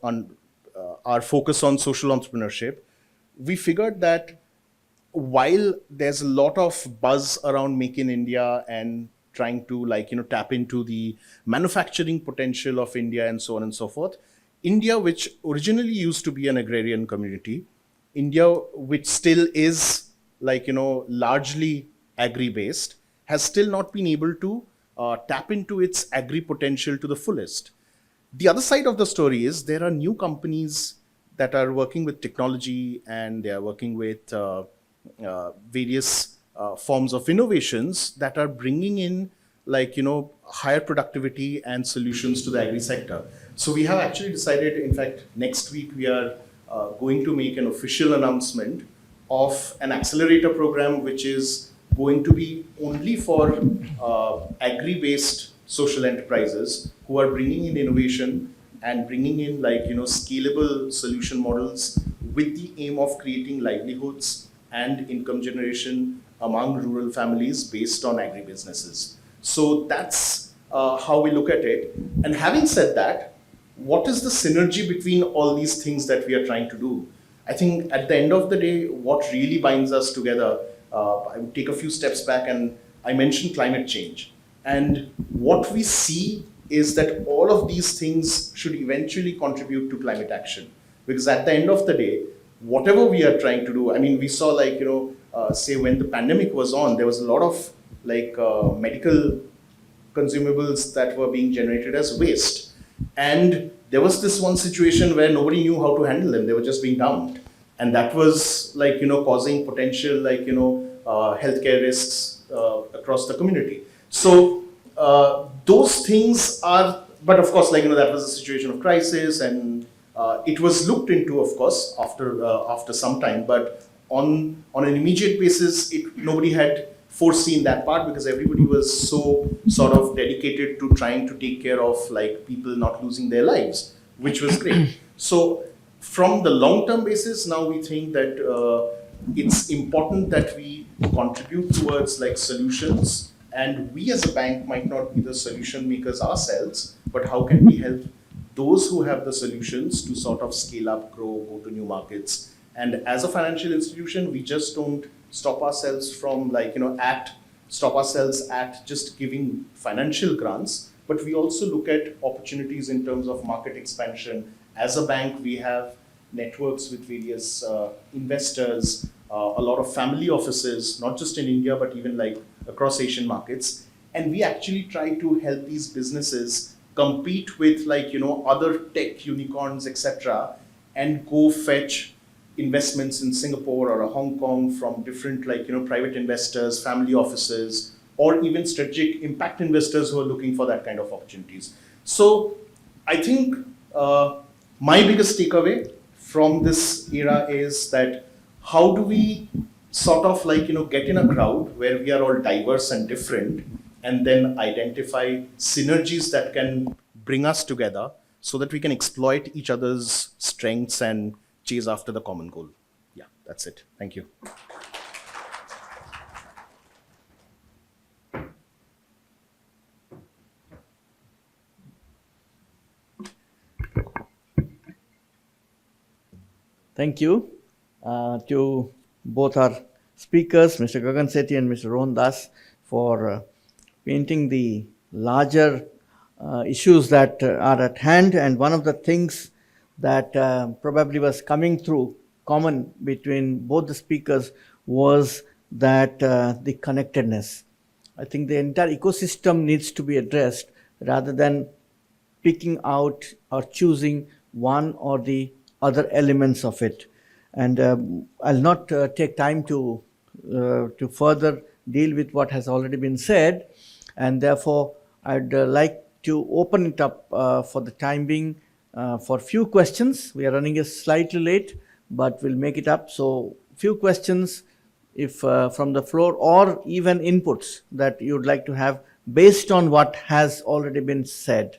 our focus on social entrepreneurship, we figured that while there's a lot of buzz around Make in India and trying to tap into the manufacturing potential of India and so on and so forth, India, which originally used to be an agrarian community, India, which still is largely agri-based, has still not been able to tap into its agri potential to the fullest. The other side of the story is there are new companies that are working with technology and they are working with various forms of innovations that are bringing in higher productivity and solutions to the agri sector. So we have actually decided, in fact, next week we are going to make an official announcement of an accelerator program which is going to be only for agri-based social enterprises who are bringing in innovation and bringing in scalable solution models with the aim of creating livelihoods and income generation among rural families based on agri-businesses. So that's how we look at it. And having said that, what is the synergy between all these things that we are trying to do? I think at the end of the day, what really binds us together, I would take a few steps back and I mentioned climate change. And what we see is that all of these things should eventually contribute to climate action. Because at the end of the day, whatever we are trying to do, I mean, we saw say when the pandemic was on, there was a lot of medical consumables that were being generated as waste. And there was this one situation where nobody knew how to handle them. They were just being dumped. And that was causing potential healthcare risks across the community. So those things are, but of course, that was a situation of crisis and it was looked into, of course, after some time, but on an immediate basis, nobody had foreseen that part because everybody was so sort of dedicated to trying to take care of people not losing their lives, which was great. So from the long-term basis, now we think that it's important that we contribute towards solutions, and we as a bank might not be the solution makers ourselves, but how can we help those who have the solutions to sort of scale up, grow, go to new markets. And as a financial institution, we just don't stop ourselves from stop ourselves at just giving financial grants, but we also look at opportunities in terms of market expansion. As a bank, we have networks with various investors, a lot of family offices, not just in India, but even across Asian markets. And we actually try to help these businesses compete with other tech unicorns, etc., and go fetch investments in Singapore or Hong Kong from different private investors, family offices, or even strategic impact investors who are looking for that kind of opportunities. So I think my biggest takeaway from this era is that how do we sort of get in a crowd where we are all diverse and different, and then identify synergies that can bring us together so that we can exploit each other's strengths and chase after the common goal. Yeah, that's it. Thank you. Thank you to both our speakers, Mr. Gagan Sethi and Mr. Rohan Das, for painting the larger issues that are at hand. And one of the things that probably was coming through common between both the speakers was that the connectedness. I think the entire ecosystem needs to be addressed rather than picking out or choosing one or the other elements of it. And I'll not take time to further deal with what has already been said, and therefore I'd like to open it up for the time being for few questions. We are running slightly late, but we'll make it up. So few questions, if from the floor or even inputs that you'd like to have based on what has already been said.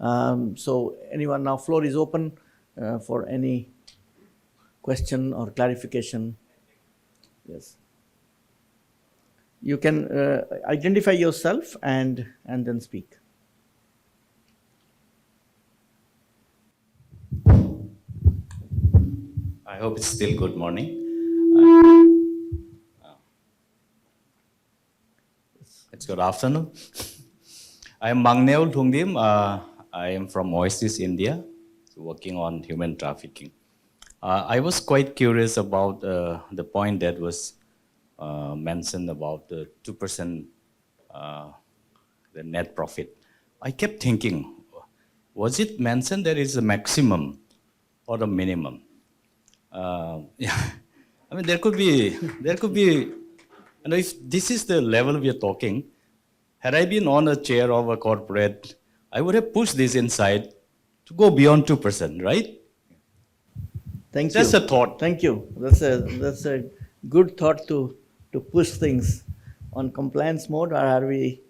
So anyone now, floor is open for any question or clarification. Yes. You can identify yourself and then speak. I hope it's still good morning. It's good afternoon. I am Mangneul Thungdim. I am from Oasis, India, working on human trafficking. I was quite curious about the point that was mentioned about the 2% the net profit. I kept thinking, was it mentioned there is a maximum or a minimum? Yeah, I mean, there could be, you know, if this is the level we are talking, had I been on a chair of a corporate, I would have pushed this inside to go beyond 2%, right? Thank you. That's a thought. Thank you. That's a good thought to push things on compliance mode, or are we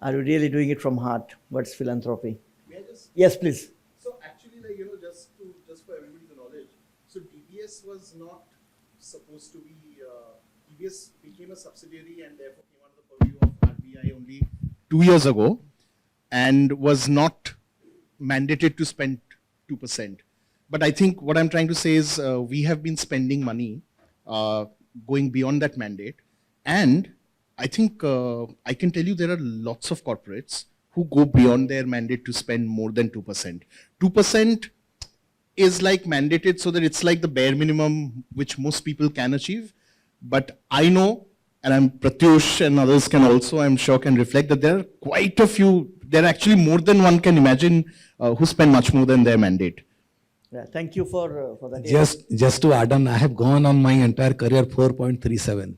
really doing it from heart? What's philanthropy? May I just? Yes, please. So actually, like, you know, just for everybody's knowledge, so DBS was not supposed to be. DBS became a subsidiary and therefore came under the purview of RBI only 2 years ago, and was not mandated to spend 2%. But I think what I'm trying to say is we have been spending money going beyond that mandate, and I think I can tell you there are lots of corporates who go beyond their mandate to spend more than 2%. 2% is like mandated so that it's like the bare minimum which most people can achieve. But I know, and I'm Pratyush and others can also, I'm sure, can reflect that there are quite a few, there are actually more than one can imagine who spend much more than their mandate. Yeah, thank you for that. Just to add on, I have gone on my entire career 4.37.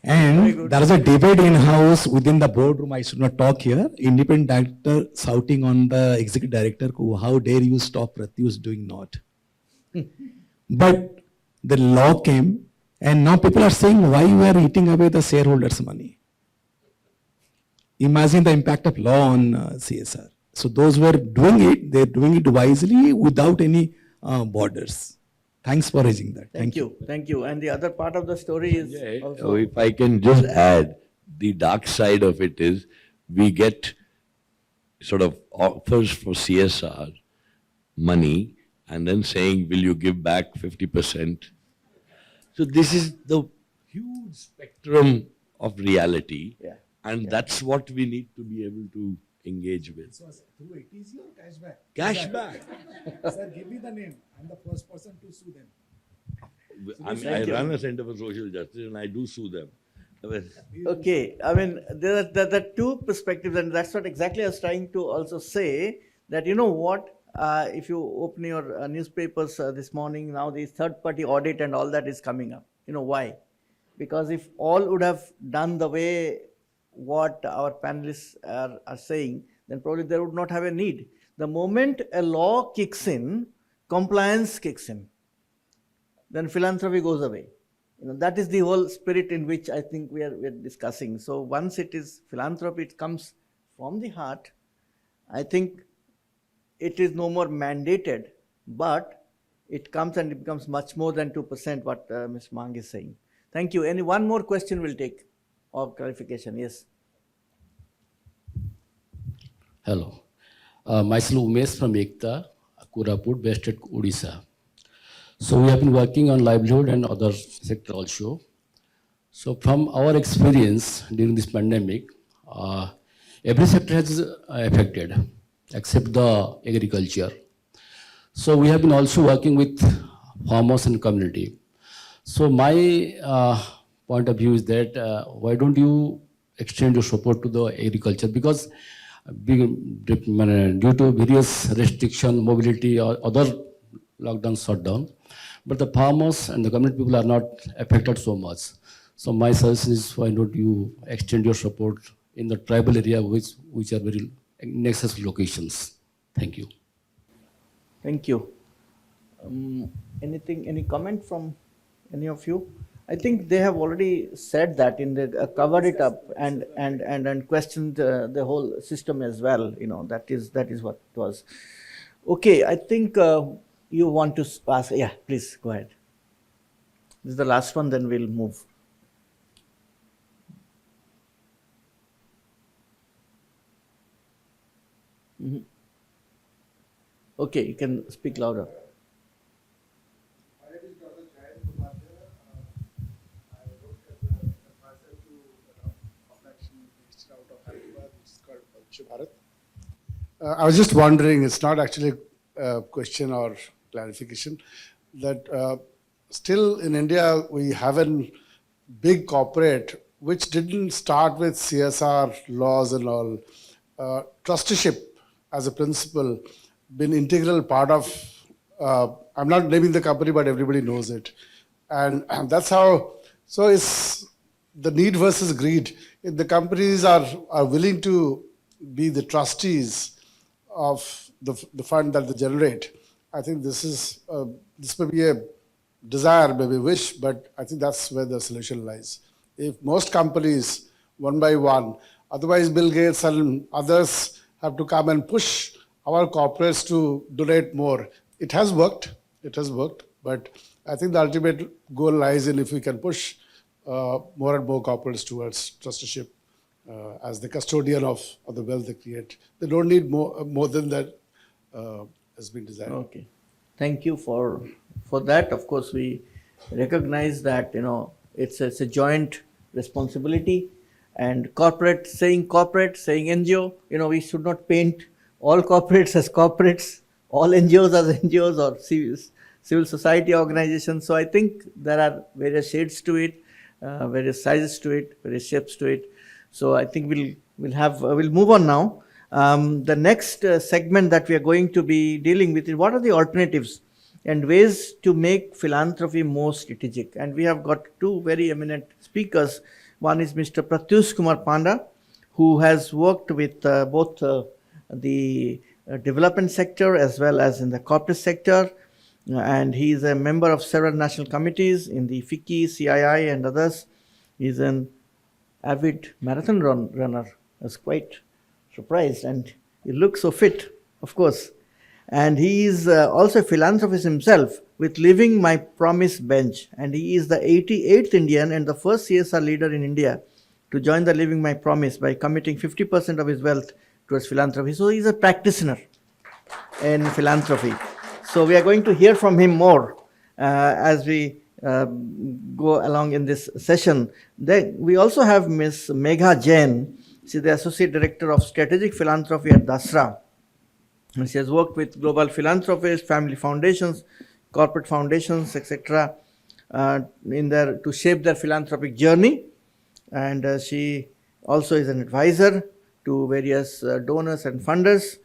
And there was a debate in house within the boardroom. I should not talk here. Independent director shouting on the executive director, how dare you stop Pratyush doing not. But the law came, and now people are saying why you are eating away the shareholders' money. Imagine the impact of law on CSR. So those who are doing it, they're doing it wisely without any borders. Thanks for raising that. Thank you. Thank you. And the other part of the story is also. If I can just add, the dark side of it is we get sort of offers for CSR money and then saying, will you give back 50%? So this is the huge spectrum of reality. Yeah. And that's what we need to be able to engage with. So, through ATC or cashback? Cashback. Sir, give me the name. I'm the first person to sue them. I run a Center for Social Justice and I do sue them. Okay, I mean, there are two perspectives, and that's what exactly I was trying to also say, that you know what, if you open your newspapers this morning, now the third-party audit and all that is coming up. You know why? Because if all would have done the way what our panelists are saying, then probably there would not have a need. The moment a law kicks in, compliance kicks in, then philanthropy goes away. You know, that is the whole spirit in which I think we are discussing. So once it is philanthropy, it comes from the heart. I think it is no more mandated, but it comes and it becomes much more than 2%, what Ms. Mang is saying. Thank you. One more question we'll take, or clarification. Yes. Hello. Myself Umesh from Ekta, Koraput, based at Odisha. So we have been working on livelihood and other sector also. So from our experience during this pandemic, every sector has affected except the agriculture. So we have been also working with farmers and community. So my point of view is that why don't you extend your support to the agriculture? Because due to various restriction, mobility or other lockdown, shutdown, but the farmers and the community people are not affected so much. So my suggestion is, why don't you extend your support in the tribal area, which are very nexus locations. Thank you. Thank you. Any comment from any of you? I think they have already said that in the covered it up and questioned the whole system as well. That is what it was. Okay, I think you want to ask. Yeah, please go ahead. This is the last one, then we'll move. Okay, you can speak louder. My name is Dr. Jain. I work as an advisor to Affection based out of Hyderabad, which is called Bocw Fund. I was just wondering, it's not actually a question or clarification, that still in India we have a big corporate which didn't start with CSR laws and all. Trusteeship as a principle been integral part of, I'm not naming the company, but everybody knows it. And that's how, so it's the need versus greed. If the companies are willing to be the trustees of the fund that they generate, I think this may be a desire, maybe wish, but I think that's where the solution lies. If most companies, one by one, otherwise Bill Gates and others have to come and push our corporates to donate more. It has worked, but I think the ultimate goal lies in if we can push more and more corporates towards trusteeship as the custodian of the wealth they create. They don't need more than that has been designed. Okay, thank you for that. Of course, we recognize that it's a joint responsibility, and saying NGO. We should not paint all corporates as corporates, all NGOs as NGOs or civil society organizations. So I think there are various shades to it, various sizes to it, various shapes to it. So I think we'll move on now. The next segment that we are going to be dealing with is what are the alternatives and ways to make philanthropy more strategic. And we have got two very eminent speakers. One is Mr. Pratyush Kumar Panda, who has worked with both the development sector as well as in the corporate sector. And he is a member of several national committees in the FICCI, CII and others. He is an avid marathon runner. I was quite surprised, and he looks so fit, of course. And he is also a philanthropist himself with Living My Promise bench. And he is the 88th Indian and the first CSR leader in India to join the Living My Promise by committing 50% of his wealth towards philanthropy. So he's a practitioner in philanthropy. So we are going to hear from him more as we go along in this session. Then we also have Ms. Megha Jain. She's the Associate Director of Strategic Philanthropy at DASRA. And she has worked with global philanthropists, family foundations, corporate foundations, etc. To shape their philanthropic journey. And she also is an advisor to various donors and funders.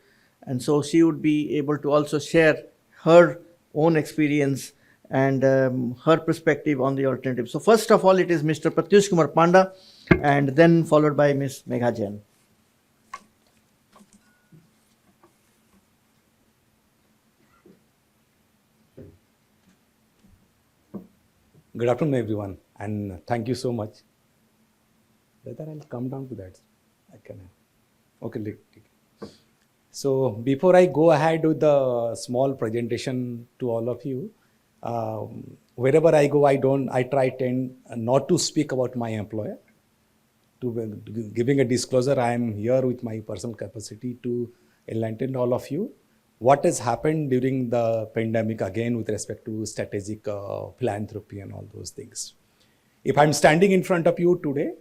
And so she would be able to also share her own experience and her perspective on the alternative. So first of all, it is Mr. Pratyush Kumar Panda, and then followed by Ms. Megha Jain. Good afternoon, everyone, and thank you so much. Whether I'll come down to that, I can. Okay. So before I go ahead with the small presentation to all of you, wherever I go, I tend not to speak about my employer. Giving a disclosure, I am here with my personal capacity to enlighten all of you what has happened during the pandemic, again with respect to strategic philanthropy and all those things. If I'm standing in front of you today,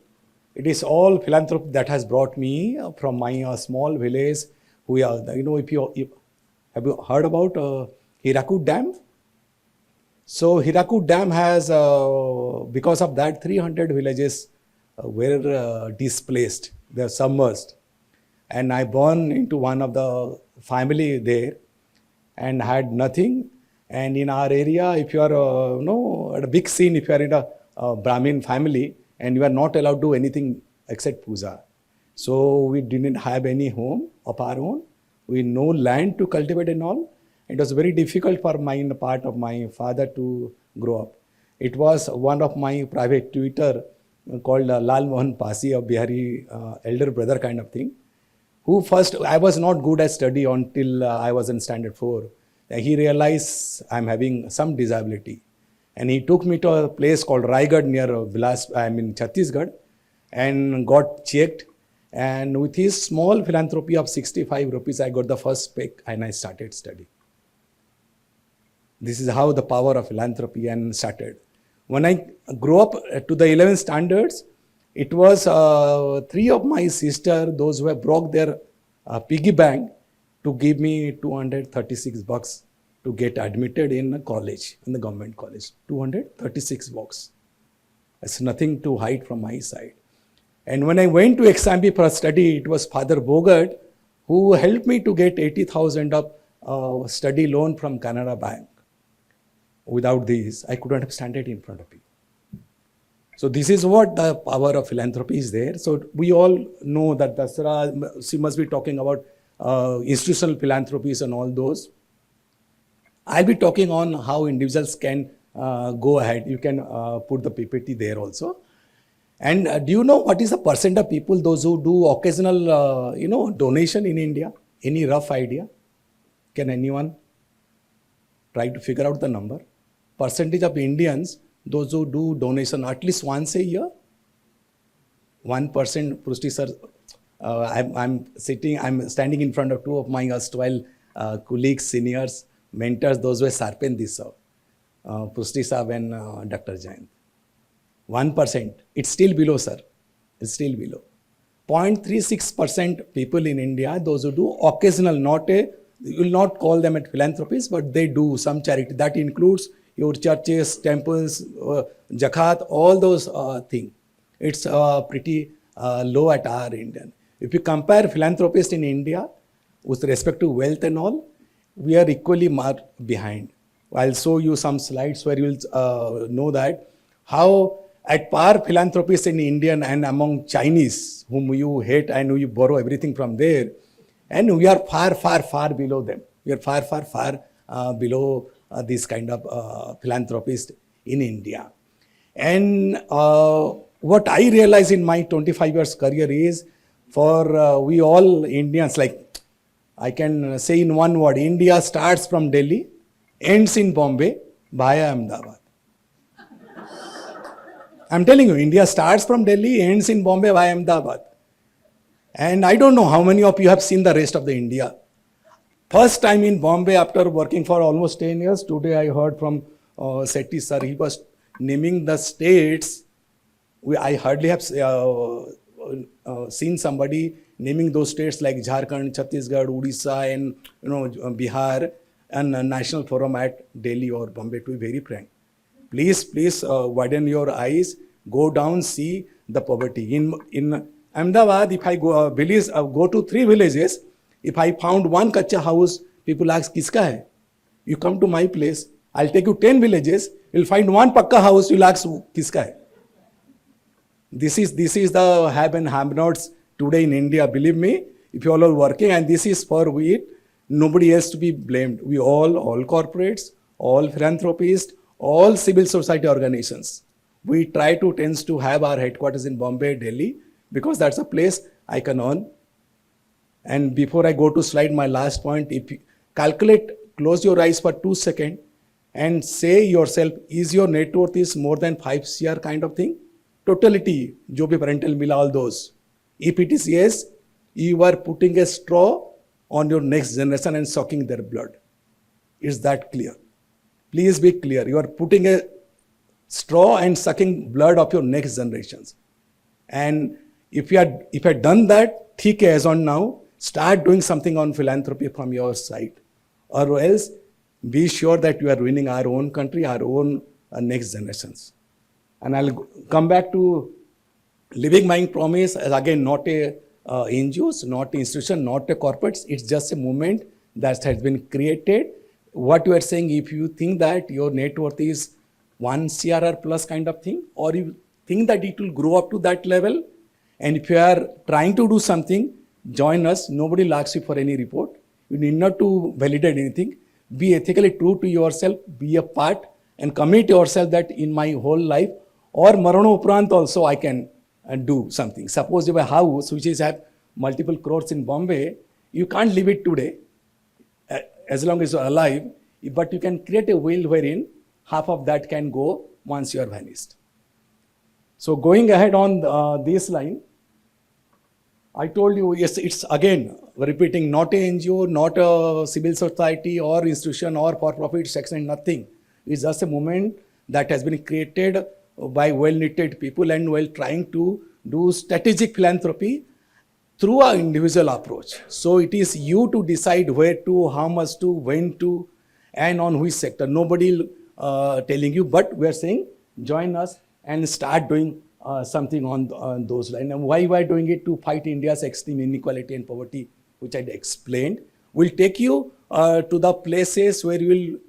it is all philanthropy that has brought me from my small village. Have you heard about Hirakud Dam? So Hirakud Dam has, because of that, 300 villages were displaced. They are submerged. And I born into one of the family there and had nothing. And in our area, if you are, at a big scene, if you are in a Brahmin family and you are not allowed to do anything except puja. So we didn't have any home of our own. We no land to cultivate and all. It was very difficult for part of my father to grow up. It was one of my private tutor called Lal Mohan Pasi, a Bihari elder brother kind of thing, who first, I was not good at study until I was in standard 4. He realized I'm having some disability. And he took me to a place called Raigad near Chhattisgarh, and got checked. And with his small philanthropy of 65 rupees, I got the first pick and I started studying. This is how the power of philanthropy and started. When I grew up to the 11th standards, it was 3 of my sisters, those who have broke their piggy bank, to give me 236 bucks to get admitted in a college, in the government college. 236 bucks. It's nothing to hide from my side. And when I went to XMB for a study, it was Father Bogart who helped me to get 80,000 of study loan from Canara Bank. Without this, I couldn't have standed in front of you. So this is what the power of philanthropy is there. So we all know that DASRA, she must be talking about institutional philanthropies and all those. I'll be talking on how individuals can go ahead. You can put the PPT there also. And do you know what is the percent of people, those who do occasional, donation in India? Any rough idea? Can anyone try to figure out the number? Percentage of Indians, those who do donation at least once a year? 1%, Pratyush sir. I'm standing in front of 2 of my erstwhile colleagues, seniors, mentors, those who have sharpened this, Pratyush sir and Dr. Jain. 1%. It's still below, sir. It's still below. 0.36% people in India, those who do occasional, you will not call them at philanthropists, but they do some charity. That includes your churches, temples, zakat, all those things. It's pretty low at our Indian. If you compare philanthropists in India with respect to wealth and all, we are equally behind. I'll show you some slides where you will know that how at par philanthropists in India and among Chinese, whom you hate and who you borrow everything from there, and we are far, far, far below them. We are far, far, far below this kind of philanthropist in India. And what I realized in my 25 years career is, for we all Indians, like I can say in one word, India starts from Delhi, ends in Bombay, via Ahmedabad. I'm telling you, India starts from Delhi, ends in Bombay, via Ahmedabad. And I don't know how many of you have seen the rest of the India. First time in Bombay after working for almost 10 years, today I heard from Sethi sir, he was naming the states. I hardly have seen somebody naming those states like Jharkhand, Chhattisgarh, Odisha, and Bihar, and National Forum at Delhi or Bombay, to be very frank. Please widen your eyes, go down, see the poverty. In Ahmedabad, if I go to 3 villages, if I found one kacha house, people ask, kiska hai? You come to my place, I'll take you 10 villages, you'll find one pakka house, you'll ask, kiska hai? This is the have and have-nots today in India. Believe me, if you all are working, and this is for we, nobody else to be blamed. We all corporates, all philanthropists, all civil society organizations. We try to tend to have our headquarters in Bombay, Delhi, because that's a place I can earn. And before I go to slide, my last point, if you calculate, close your eyes for 2 seconds and say yourself, is your net worth is more than 5 CR kind of thing? Totality, jo bhi parental mila, all those. If it is yes, you are putting a straw on your next generation and sucking their blood. Is that clear? Please be clear. You are putting a straw and sucking blood of your next generations. And if you had done that, theek hai, as on now, start doing something on philanthropy from your side. Or else, be sure that you are ruining our own country, our own next generations. And I'll come back to Living My Promise, as again, not a NGOs, not an institution, not a corporate. It's just a movement that has been created. What you are saying, if you think that your net worth is 1 CRR plus kind of thing, or you think that it will grow up to that level, and if you are trying to do something, join us. Nobody will ask you for any report. You need not to validate anything. Be ethically true to yourself, be a part, and commit yourself that in my whole life or marano uprant also I can do something. Suppose you have a house which is have multiple crores in Bombay, you can't leave it today as long as you're alive, but you can create a will wherein half of that can go once you are vanished. So going ahead on this line, I told you, yes, it's again repeating, not a NGO, not a civil society or institution or for-profit section, nothing. It's just a movement that has been created by well-knitted people and while trying to do strategic philanthropy through an individual approach. So it is you to decide where to, how much to, when to, and on which sector. Nobody telling you, but we are saying, join us and start doing something on those lines. And why we are doing it? To fight India's extreme inequality and poverty, which I explained. We'll take you to the places where you will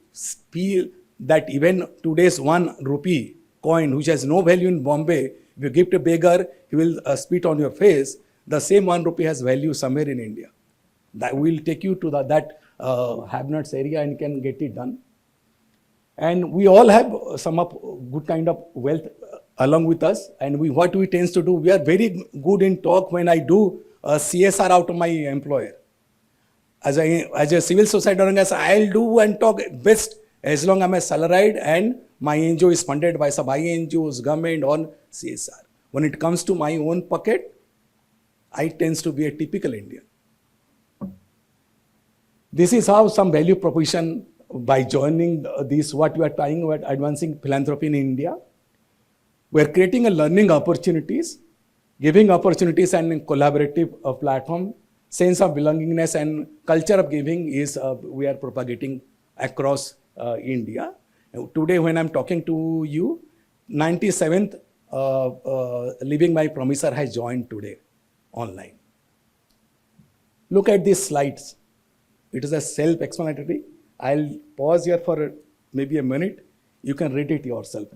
feel that even today's 1 rupee coin, which has no value in Bombay, if you give to a beggar, he will spit on your face. The same 1 rupee has value somewhere in India. That will take you to that have-nots area and can get it done. And we all have some of good kind of wealth along with us. And what we tend to do, we are very good in talk when I do CSR out of my employer. As a civil society organizer, I'll do and talk best as long as I'm a salaried and my NGO is funded by some NGOs, government or CSR. When it comes to my own pocket, I tend to be a typical Indian. This is how some value proposition by joining this, what we are trying, we are advancing philanthropy in India. We are creating a learning opportunities, giving opportunities and collaborative platform, sense of belongingness and culture of giving is we are propagating across India. Today when I'm talking to you, 97th Living My Promiser has joined today online. Look at these slides. It is a self-explanatory. I'll pause here for maybe a minute. You can read it yourself.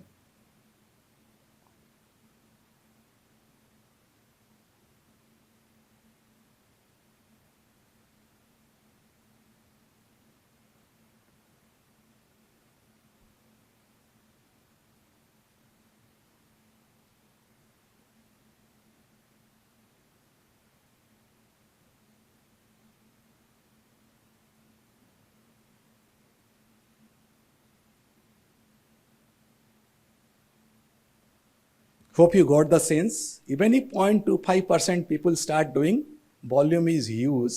Hope you got the sense. Even if 0.25% people start doing, volume is huge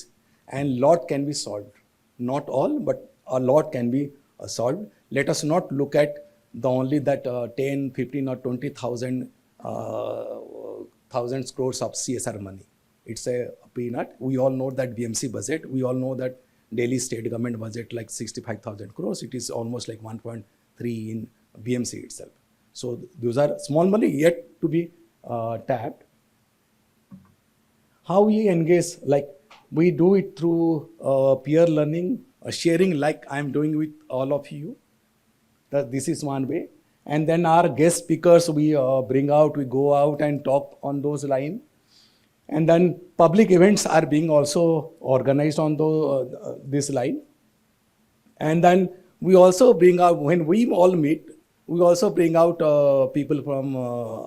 and lot can be solved. Not all, but a lot can be solved. Let us not look at the only that 10, 15 or 20,000 thousands crores of CSR money. It's a peanut. We all know that BMC budget. We all know that Delhi state government budget like 65,000 crores. It is almost like 1.3 in BMC itself. So those are small money yet to be tapped. How we engage, like we do it through peer learning, sharing like I'm doing with all of you. This is one way. And then our guest speakers we bring out, we go out and talk on those lines. And then public events are being also organized on this line. And then we also bring out, when we all meet, we also bring out people from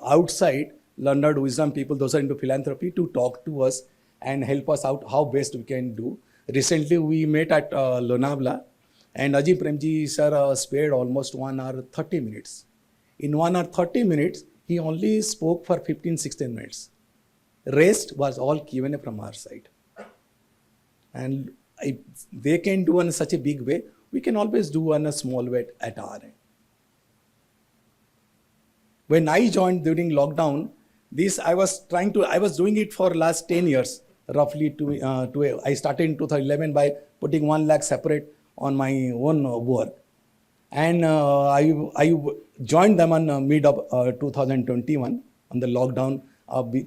outside, learned wisdom people, those are into philanthropy, to talk to us and help us out how best we can do. Recently, we met at Lonavala, and Ajit Premji sir spared almost 1 hour 30 minutes. In 1 hour 30 minutes, he only spoke for 15-16 minutes. Rest was all given from our side. And if they can do in such a big way, we can always do in a small way at our end. When I joined during lockdown, I was doing it for last 10 years, roughly. I started in 2011 by putting 1 lakh separate on my own work. And I joined them on mid of 2021 on the lockdown.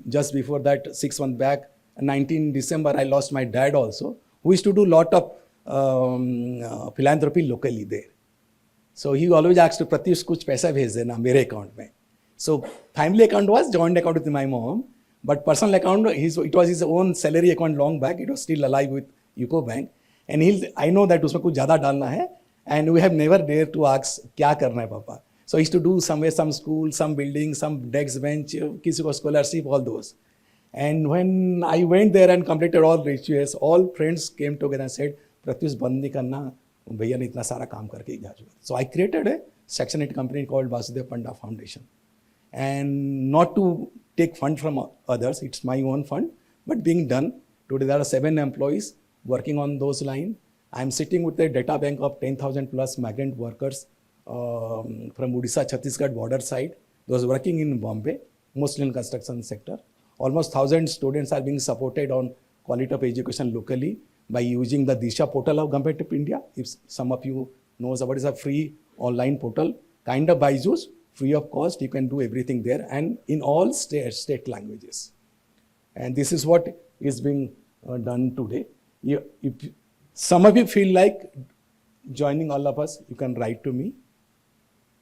Just before that, 6 months back, 19 December, I lost my dad also, who used to do a lot of philanthropy locally there. So he always asked, Pratyush, kuch paisa bhej dena mere account mein. So family account was joint account with my mom, but personal account, it was his own salary account long back. It was still alive with UCO Bank. And I know that उसमें कुछ ज़्यादा डालना है, and we have never dared to ask, "Kya karna hai, Papa?" So I used to do somewhere, some school, some building, some desk bench, kisi ko scholarship, all those. And when I went there and completed all rituals, all friends came together and said, "Pratyush, band nahi karna, भैया ने इतना सारा काम करके graduate." So I created a Section 8 company called Panda Foundation. And not to take fund from others, it's my own fund, but being done. Today there are 7 employees working on those lines. I'm sitting with a data bank of 10,000 plus migrant workers from Odisha, Chhattisgarh border side. Those working in Bombay, mostly in construction sector. Almost 1,000 students are being supported on quality of education locally by using the Disha portal of Government of India. If some of you knows about it, it's a free online portal, kind of Byju's, free of cost. You can do everything there and in all state languages. And this is what is being done today. If some of you feel like joining all of us, you can write to me.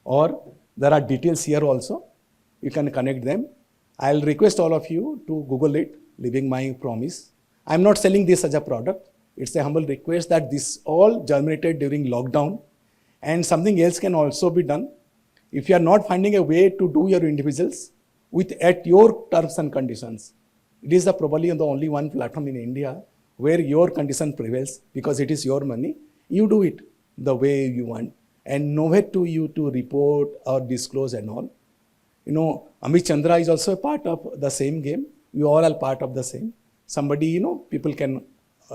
Or there are details here also. You can connect them. I'll request all of you to Google it, leaving my promise. I'm not selling this as a product. It's a humble request that this all germinated during lockdown, and something else can also be done. If you are not finding a way to do your individuals at your terms and conditions, it is probably the only one platform in India where your condition prevails because it is your money. You do it the way you want, and nowhere to you to report or disclose and all. You know, Amit Chandra is also a part of the same game. We all are part of the same. Somebody, people can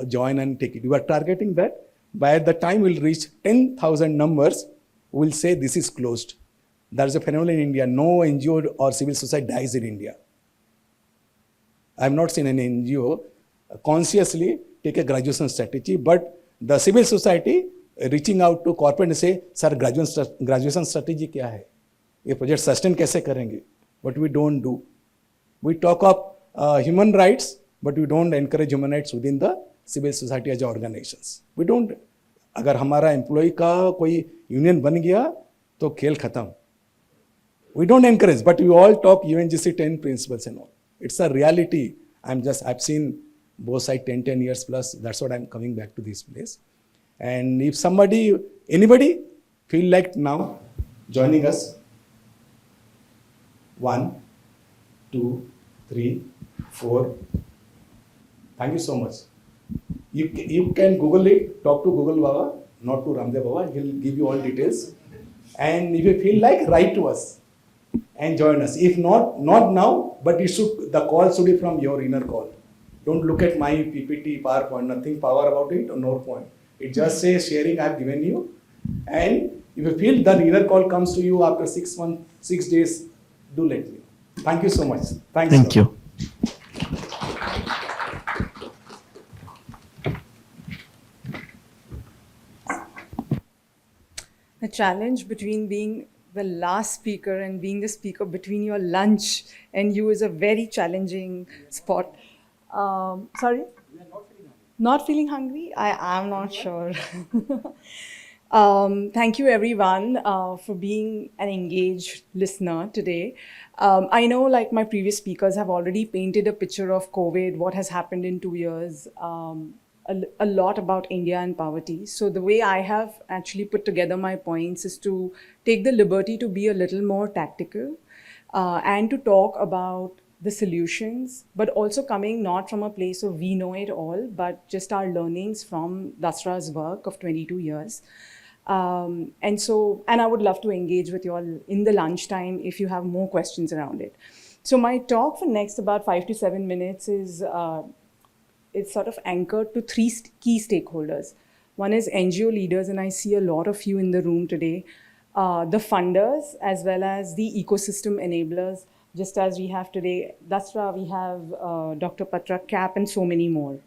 join and take it. We are targeting that. By the time we'll reach 10,000 numbers, we'll say this is closed. There is a phenomenon in India. No NGO or civil society dies in India. I have not seen an NGO consciously take a graduation strategy, but the civil society reaching out to corporate and say, "Sir, graduation strategy kya hai? ये project sustain कैसे करेंगे?" But we don't do. We talk of human rights, but we don't encourage human rights within the civil society as organizations. We don't. अगर हमारा employee का कोई union बन गया तो खेल खत्म. We don't encourage, but we all talk UNGC 10 principles and all. It's a reality. I've seen both sides 10 years plus. That's what I'm coming back to this place. And if anybody feel like now joining us, 1, 2, 3, 4. Thank you so much. You can Google it, talk to Google Baba, not to Ramdev Baba. He'll give you all details. And if you feel like, write to us and join us. If not now, but the call should be from your inner call. Don't look at my PPT, PowerPoint, nothing power about it or no point. It just says sharing I have given you. And if you feel the inner call comes to you after 6 months, 6 days, do let me know. Thank you so much. Thanks. Thank you. The challenge between being the last speaker and being the speaker between your lunch and you is a very challenging spot. Sorry? Not feeling hungry? I am not sure. Thank you everyone for being an engaged listener today. I know like my previous speakers have already painted a picture of COVID, what has happened in 2 years, a lot about India and poverty. So the way I have actually put together my points is to take the liberty to be a little more tactical and to talk about the solutions, but also coming not from a place of we know it all, but just our learnings from DASRA's work of 22 years. And I would love to engage with you all in the lunchtime if you have more questions around it. So my talk for next about 5 to 7 minutes is it's sort of anchored to 3 key stakeholders. One is NGO leaders, and I see a lot of you in the room today, the funders, as well as the ecosystem enablers. Just as we have today, DASRA, we have Dr. Patra, CAP, and so many more.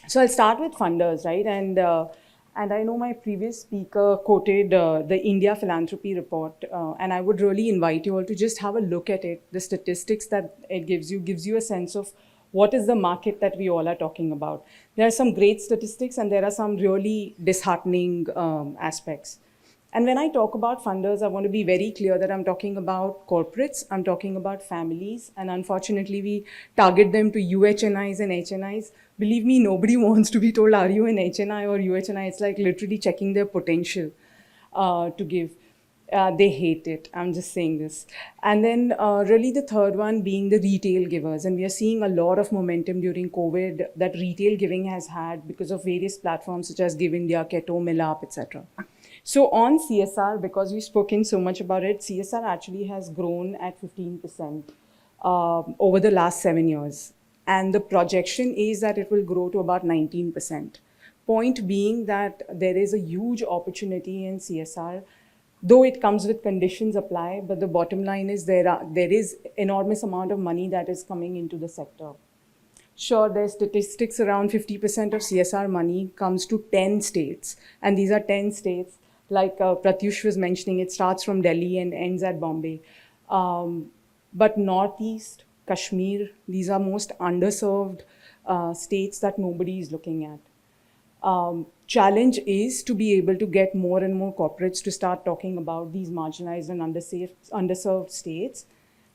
So I'll start with funders, right? And I know my previous speaker quoted the India Philanthropy report, and I would really invite you all to just have a look at it. The statistics that it gives you a sense of what is the market that we all are talking about. There are some great statistics and there are some really disheartening aspects. And when I talk about funders, I want to be very clear that I'm talking about corporates, I'm talking about families, and unfortunately we target them to UHNIs and HNIs. Believe me, nobody wants to be told, are you an HNI or UHNI? It's like literally checking their potential to give. They hate it. I'm just saying this. And then really the third one being the retail givers. And we are seeing a lot of momentum during COVID that retail giving has had because of various platforms such as Give India, Keto, Milap, etc. So on CSR, because we've spoken so much about it, CSR actually has grown at 15% over the last 7 years. And the projection is that it will grow to about 19%. Point being that there is a huge opportunity in CSR, though it comes with conditions apply, but the bottom line is there is enormous amount of money that is coming into the sector. Sure, there's statistics around 50% of CSR money comes to 10 states. And these are 10 states, like Pratyush was mentioning, it starts from Delhi and ends at Bombay. But Northeast, Kashmir, these are most underserved states that nobody is looking at. Challenge is to be able to get more and more corporates to start talking about these marginalized and underserved states.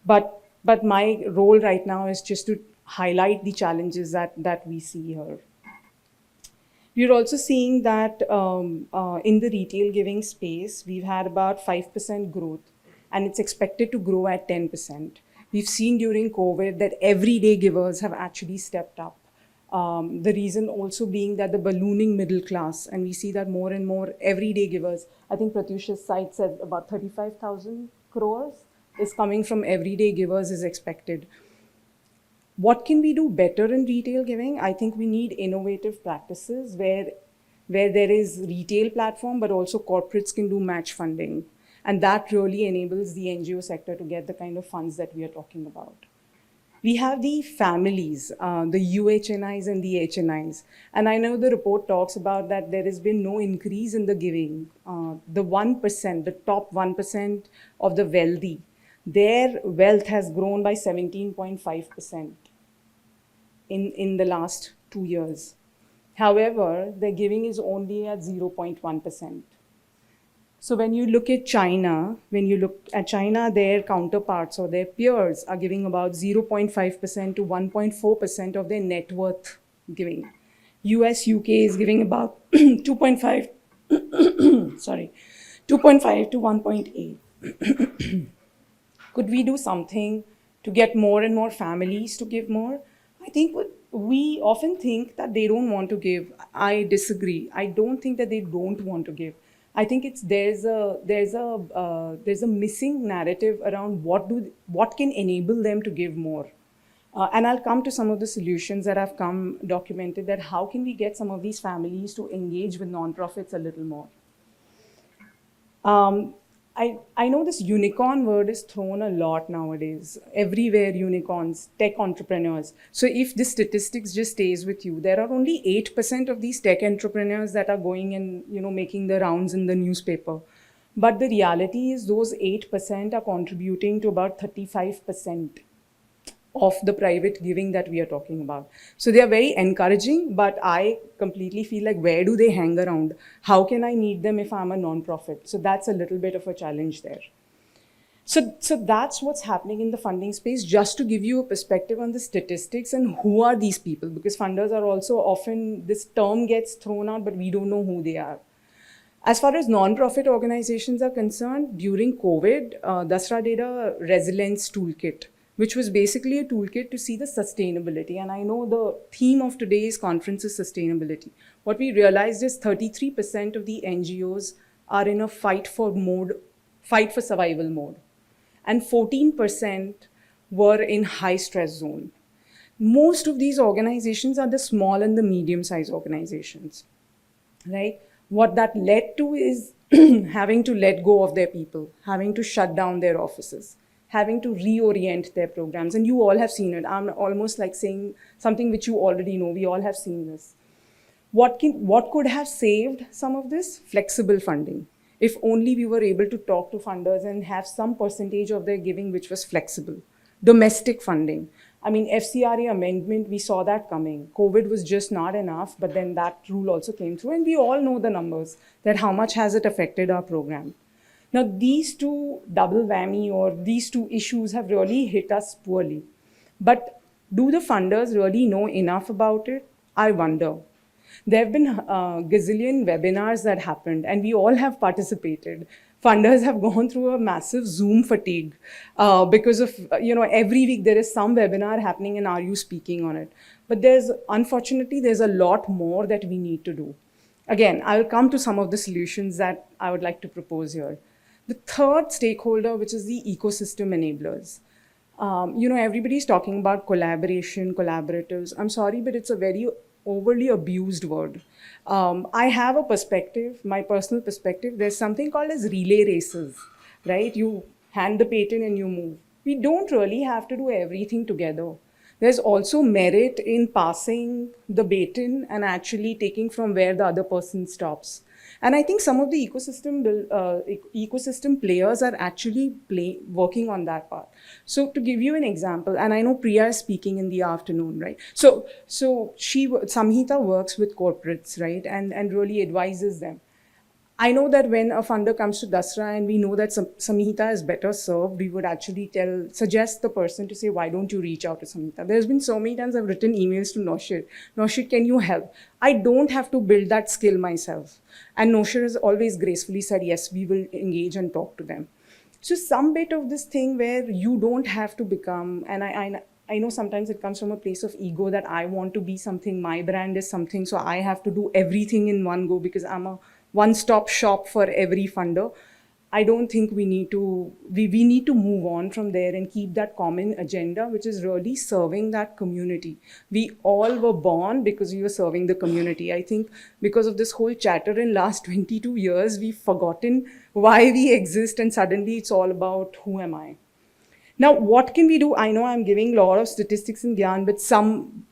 But my role right now is just to highlight the challenges that we see here. We're also seeing that in the retail giving space, we've had about 5% growth, and it's expected to grow at 10%. We've seen during COVID that everyday givers have actually stepped up. The reason also being that the ballooning middle class, and we see that more and more everyday givers, I think Pratyush's site said about 35,000 crores is coming from everyday givers is expected. What can we do better in retail giving? I think we need innovative practices where there is retail platform, but also corporates can do match funding. And that really enables the NGO sector to get the kind of funds that we are talking about. We have the families, the UHNIs and the HNIs. And I know the report talks about that there has been no increase in the giving. The 1%, the top 1% of the wealthy, their wealth has grown by 17.5% in the last 2 years. However, their giving is only at 0.1%. So when you look at China, their counterparts or their peers are giving about 0.5% to 1.4% of their net worth giving. US, UK is giving about 2.5 to 1.8. Could we do something to get more and more families to give more? I think we often think that they don't want to give. I disagree. I don't think that they don't want to give. I think there's a missing narrative around what can enable them to give more. And I'll come to some of the solutions that have come documented, that how can we get some of these families to engage with nonprofits a little more. I know this unicorn word is thrown a lot nowadays. Everywhere unicorns, tech entrepreneurs. So if this statistics just stays with you, there are only 8% of these tech entrepreneurs that are going and making the rounds in the newspaper. But the reality is those 8% are contributing to about 35% of the private giving that we are talking about. So they are very encouraging, but I completely feel like, where do they hang around? How can I meet them if I'm a nonprofit? So that's a little bit of a challenge there. So that's what's happening in the funding space, just to give you a perspective on the statistics and who are these people, because funders are also often, this term gets thrown out, but we don't know who they are. As far as nonprofit organizations are concerned, during COVID, DASRA did a resilience toolkit, which was basically a toolkit to see the sustainability. And I know the theme of today's conference is sustainability. What we realized is 33% of the NGOs are in a fight for survival mode. And 14% were in high stress zone. Most of these organizations are the small and the medium-sized organizations, right? What that led to is having to let go of their people, having to shut down their offices, having to reorient their programs. And you all have seen it. I'm almost like saying something which you already know. We all have seen this. What could have saved some of this? Flexible funding. If only we were able to talk to funders and have some percentage of their giving which was flexible. Domestic funding. I mean, FCRA amendment, we saw that coming. COVID was just not enough, but then that rule also came through, and we all know the numbers, that how much has it affected our program. Now, these two double whammy or these two issues have really hit us poorly. But do the funders really know enough about it? I wonder. There have been gazillion webinars that happened, and we all have participated. Funders have gone through a massive Zoom fatigue because of, every week there is some webinar happening and are you speaking on it? But unfortunately, there's a lot more that we need to do. Again, I'll come to some of the solutions that I would like to propose here. The third stakeholder, which is the ecosystem enablers. Everybody's talking about collaboration, collaboratives. I'm sorry, but it's a very overly abused word. I have a perspective, my personal perspective. There's something called as relay races, right? You hand the patent and you move. We don't really have to do everything together. There's also merit in passing the baton and actually taking from where the other person stops. And I think some of the ecosystem players are actually working on that part. So to give you an example, and I know Priya is speaking in the afternoon, right? So Samhita works with corporates, right? And really advises them. I know that when a funder comes to DASRA and we know that Samhita is better served, we would actually suggest the person to say, why don't you reach out to Samhita? There's been so many times I've written emails to Noshir. Noshir, can you help? I don't have to build that skill myself. And Noshir has always gracefully said, yes, we will engage and talk to them. So some bit of this thing where you don't have to become, and I know sometimes it comes from a place of ego that I want to be something, my brand is something, so I have to do everything in one go because I'm a one-stop shop for every funder. I don't think we need to move on from there and keep that common agenda, which is really serving that community. We all were born because we were serving the community. I think because of this whole chatter in last 22 years, we've forgotten why we exist and suddenly it's all about who am I. Now, what can we do? I know I'm giving a lot of statistics and Gyan, but some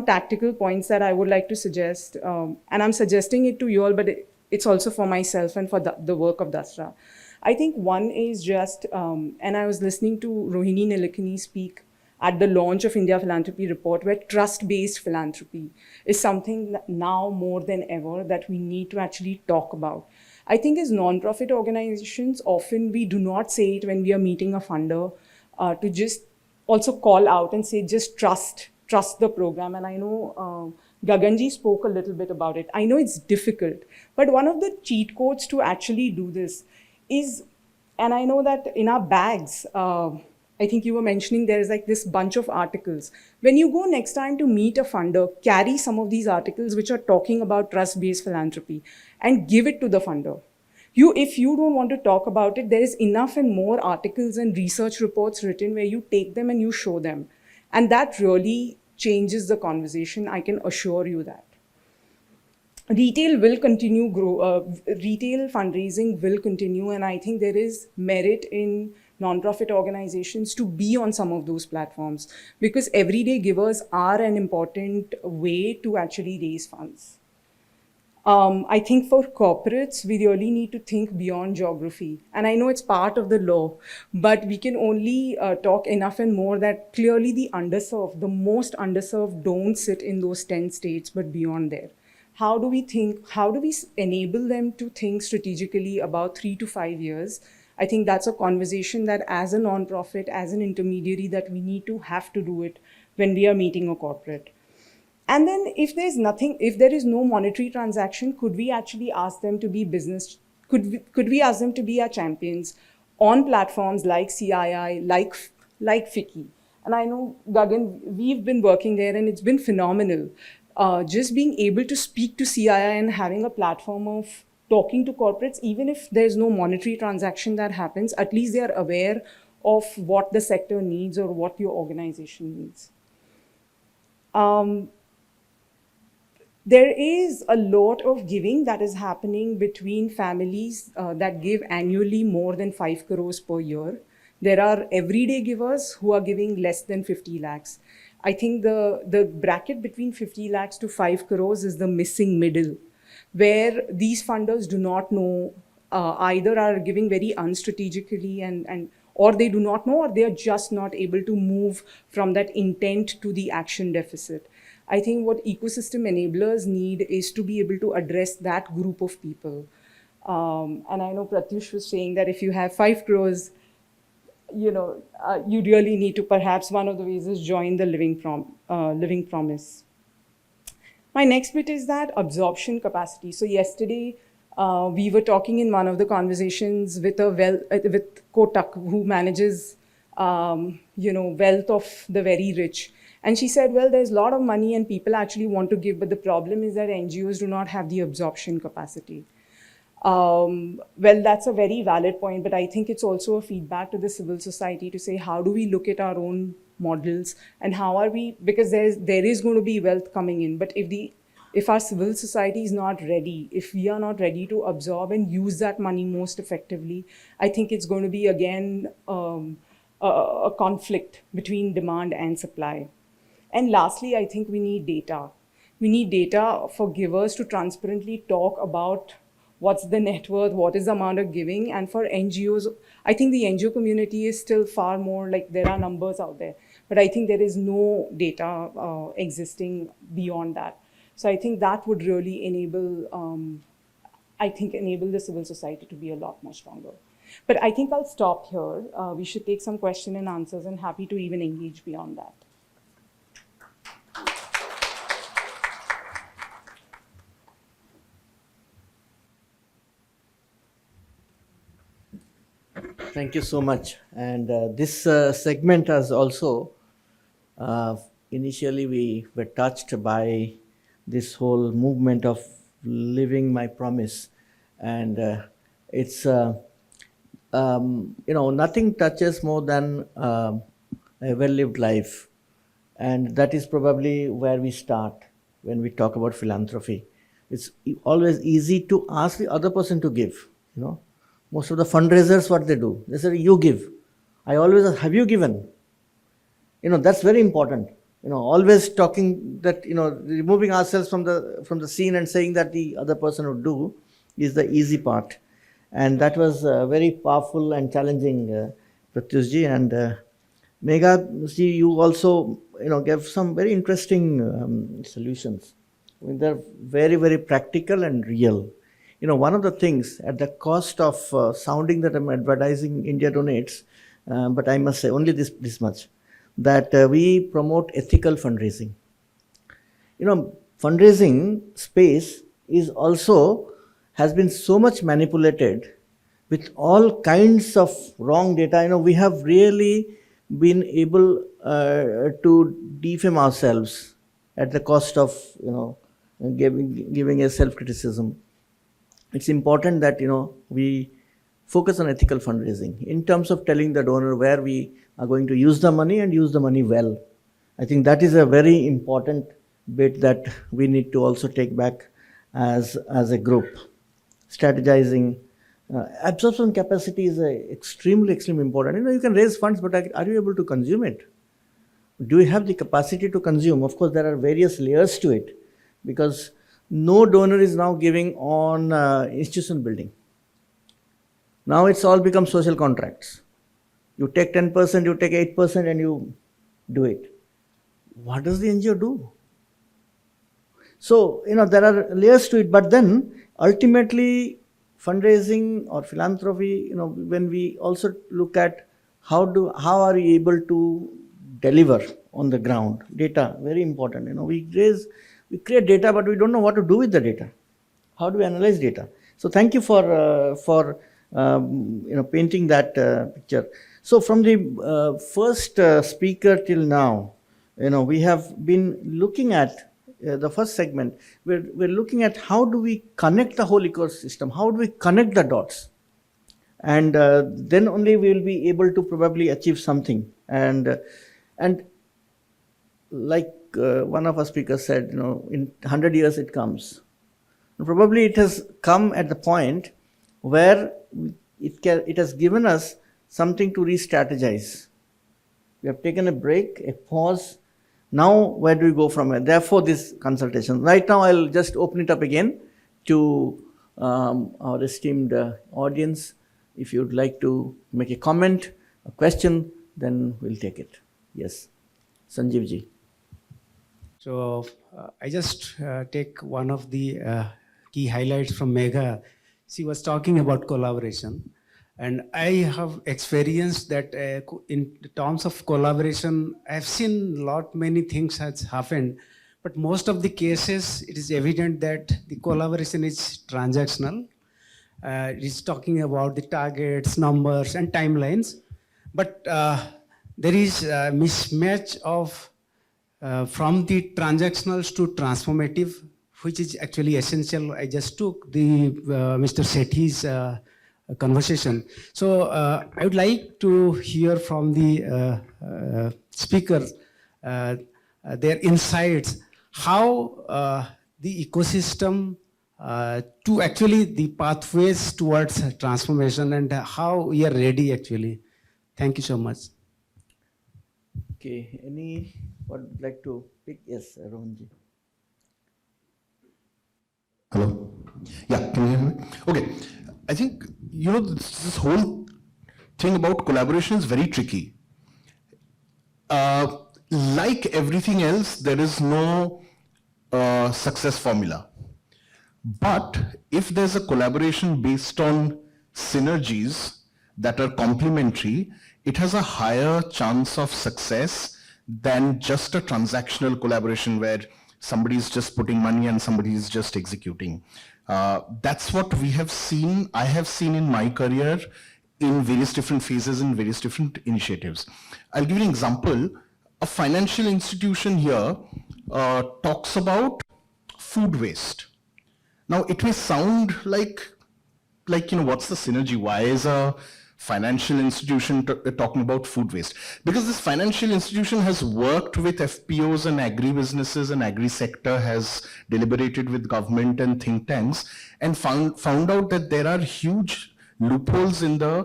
tactical points that I would like to suggest, and I'm suggesting it to you all, but it's also for myself and for the work of DASRA. I think one is just, and I was listening to Rohini Nilekani speak at the launch of India Philanthropy Report, where trust-based philanthropy is something that now more than ever that we need to actually talk about. I think as non-profit organizations, often we do not say it when we are meeting a funder, to just also call out and say, just trust the program. And I know Gaganji spoke a little bit about it. I know it's difficult, but one of the cheat codes to actually do this is, and I know that in our bags, I think you were mentioning there's like this bunch of articles. When you go next time to meet a funder, carry some of these articles which are talking about trust-based philanthropy and give it to the funder. If you don't want to talk about it, there is enough and more articles and research reports written where you take them and you show them. And that really changes the conversation, I can assure you that. Retail will continue retail fundraising will continue, and I think there is merit in non-profit organizations to be on some of those platforms because everyday givers are an important way to actually raise funds. I think for corporates, we really need to think beyond geography. And I know it's part of the law, but we can only talk enough and more that clearly the underserved, the most underserved don't sit in those 10 states, but beyond there. How do we enable them to think strategically about 3 to 5 years? I think that's a conversation that as a nonprofit, as an intermediary, that we need to have to do it when we are meeting a corporate. And then if there is no monetary transaction, could we actually ask them to be could we ask them to be our champions on platforms like CII, like FICCI? And I know, Gagan, we've been working there and it's been phenomenal. Just being able to speak to CII and having a platform of talking to corporates, even if there's no monetary transaction that happens, at least they are aware of what the sector needs or what your organization needs. There is a lot of giving that is happening between families that give annually more than 5 crores per year. There are everyday givers who are giving less than 50 lakhs. I think the bracket between 50 lakhs to 5 crores is the missing middle, where these funders do not know, either are giving very unstrategically and or they do not know, or they are just not able to move from that intent to the action deficit. I think what ecosystem enablers need is to be able to address that group of people. And I know Pratyush was saying that if you have 5 crores, you really need to, perhaps one of the ways is join the living promise. My next bit is that absorption capacity. So yesterday, we were talking in one of the conversations with with Kotak, who manages, wealth of the very rich. And she said, well, there's a lot of money and people actually want to give, but the problem is that NGOs do not have the absorption capacity. Well, that's a very valid point, but I think it's also a feedback to the civil society to say, how do we look at our own models and how are we, because there is going to be wealth coming in, but if our civil society is not ready, if we are not ready to absorb and use that money most effectively, I think it's going to be again a conflict between demand and supply. And lastly, I think we need data. We need data for givers to transparently talk about what's the net worth, what is the amount of giving. And for NGOs, I think the NGO community is still far more like there are numbers out there, but I think there is no data existing beyond that. So I think that would really enable the civil society to be a lot more stronger. But I think I'll stop here. We should take some question and answers, and happy to even engage beyond that. Thank you so much. And this segment has also, initially we were touched by this whole movement of living my promise. And it's, nothing touches more than a well-lived life. And that is probably where we start when we talk about philanthropy. It's always easy to ask the other person to give, Most of the fundraisers, what they do, they say, you give. I always ask, have you given? That's very important. Always talking that, removing ourselves from the scene and saying that the other person would do is the easy part. And that was very powerful and challenging, Pratyush ji. And Megha, see, you also, gave some very interesting solutions. They're very, very practical and real. One of the things, at the cost of sounding that I'm advertising India Donates, but I must say only this much, that we promote ethical fundraising. Fundraising space has been so much manipulated with all kinds of wrong data. We have really been able to defame ourselves at the cost of, giving a self-criticism. It's important that, we focus on ethical fundraising in terms of telling the donor where we are going to use the money and use the money well. I think that is a very important bit that we need to also take back as a group. Strategizing, absorption capacity is extremely, extremely important. You can raise funds, but are you able to consume it? Do you have the capacity to consume? Of course, there are various layers to it, because no donor is now giving on institution building. Now it's all become social contracts. You take 10%, you take 8%, and you do it. What does the NGO do? So, there are layers to it, but then ultimately fundraising or philanthropy, when we also look at how are we able to deliver on the ground, data, very important. We create data, but we don't know what to do with the data. How do we analyze data? So thank you for painting that picture. So from the first speaker till now, we have been looking at the first segment. We're looking at how do we connect the whole ecosystem? How do we connect the dots? And then only we will be able to probably achieve something. And like one of our speakers said, in 100 years it comes. And probably it has come at the point where it has given us something to re-strategize. We have taken a break, a pause. Now, where do we go from here? Therefore, this consultation. Right now, I'll just open it up again to our esteemed audience. If you'd like to make a comment, a question, then we'll take it. Yes, Sanjeev ji. So I just take one of the key highlights from Megha. She was talking about collaboration. And I have experienced that in terms of collaboration, I've seen many things has happened, but most of the cases, it is evident that the collaboration is transactional. It is talking about the targets, numbers, and timelines, but there is a mismatch of from the transactionals to transformative, which is actually essential. I just took the Mr. Sethi's conversation. So I would like to hear from the speaker their insights, how the ecosystem to actually the pathways towards transformation and how we are ready actually. Thank you so much. Okay, any would like to pick? Yes, Rohan ji. Hello? Yeah, can you hear me? Okay. I think, this whole thing about collaboration is very tricky. Like everything else, there is no success formula. But if there's a collaboration based on synergies that are complementary, it has a higher chance of success than just a transactional collaboration where somebody is just putting money and somebody is just executing. That's what we have seen, I have seen in my career in various different phases and various different initiatives. I'll give you an example. A financial institution here talks about food waste. Now, it may sound like what's the synergy? Why is a financial institution talking about food waste? Because this financial institution has worked with FPOs and agri-businesses, and agri-sector has deliberated with government and think tanks and found out that there are huge loopholes in the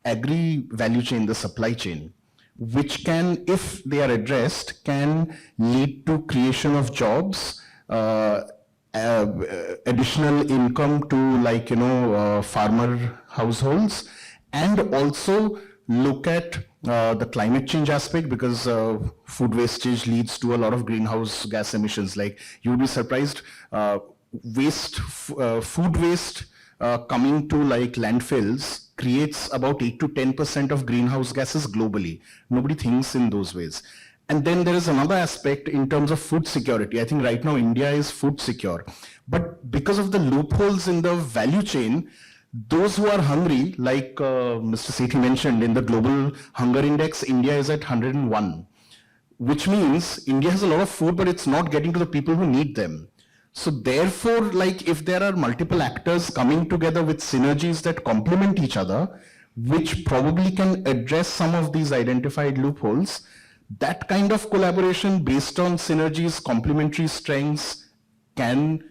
agri value chain, the supply chain, which can, if they are addressed, can lead to creation of jobs, additional income to farmer households, and also look at the climate change aspect, because food wastage leads to a lot of greenhouse gas emissions. Like, you would be surprised, food waste coming to landfills creates about 8 to 10% of greenhouse gases globally. Nobody thinks in those ways. And then there is another aspect in terms of food security. I think right now India is food secure, but because of the loopholes in the value chain, those who are hungry, like Mr. Sethi mentioned, in the global hunger index, India is at 101, which means India has a lot of food, but it's not getting to the people who need them. So therefore, if there are multiple actors coming together with synergies that complement each other, which probably can address some of these identified loopholes, that kind of collaboration based on synergies, complementary strengths can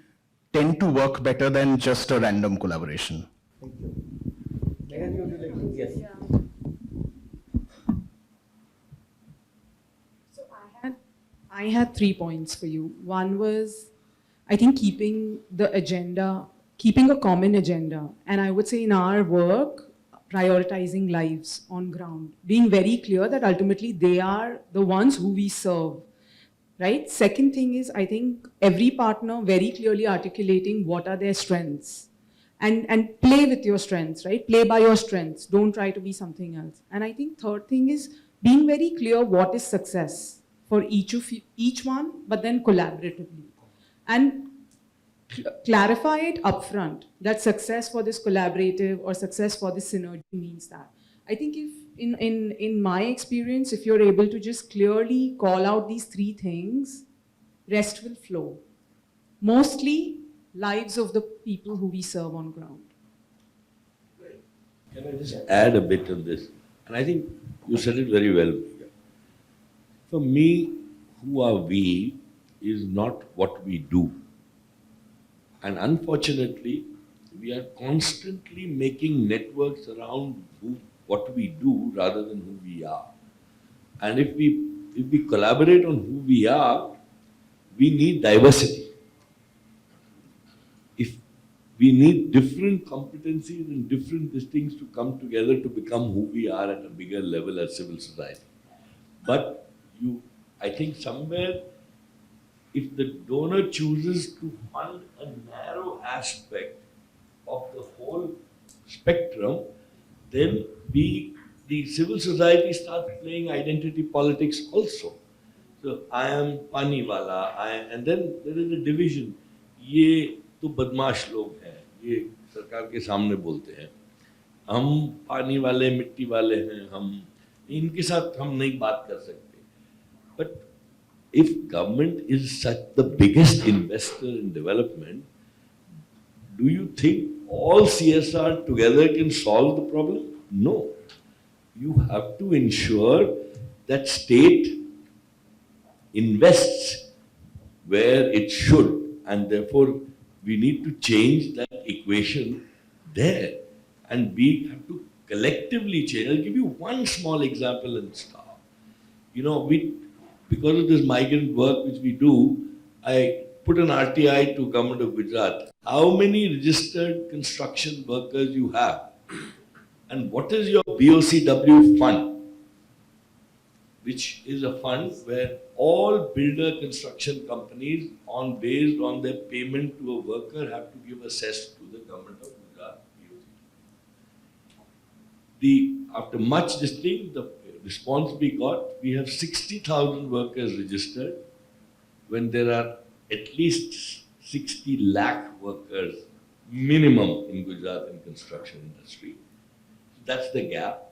tend to work better than just a random collaboration. Thank you. Megha, you would like to? Yes. So I had 3 points for you. One was, I think, keeping a common agenda. And I would say in our work, prioritizing lives on ground, being very clear that ultimately they are the ones who we serve, right? Second thing is, I think every partner very clearly articulating what are their strengths and play with your strengths, right? Play by your strengths. Don't try to be something else. And I think third thing is being very clear what is success for each one, but then collaboratively. And clarify it upfront that success for this collaborative or success for this synergy means that. I think if in my experience, if you're able to just clearly call out these 3 things, rest will flow. Mostly lives of the people who we serve on ground. Can I just add a bit of this? And I think you said it very well. For me, who are we is not what we do. And unfortunately, we are constantly making networks around what we do rather than who we are. And if we collaborate on who we are, we need diversity. If we need different competencies and different things to come together to become who we are at a bigger level as civil society. But I think somewhere, if the donor chooses to fund a narrow aspect of the whole spectrum, then the civil society starts playing identity politics also. So I am pani wala, and then there is a division. ये तो बदमाश लोग हैं, ये सरकार के सामने बोलते हैं, हम पानी वाले मिट्टी वाले हैं, हम इनके साथ हम नहीं बात कर सकते. But if government is such the biggest investor in development, do you think all CSR together can solve the problem? No. You have to ensure that state invests where it should, and therefore we need to change that equation there, and we have to collectively change. I'll give you one small example and stop. Because of this migrant work which we do, I put an RTI to government of Gujarat. How many registered construction workers you have? And what is your BOCW fund? Which is a fund where all builder construction companies, based on their payment to a worker, have to give a cess to the government of Gujarat. After much distinct, the response we got, we have 60,000 workers registered when there are at least 60 lakh workers minimum in Gujarat in construction industry. That's the gap.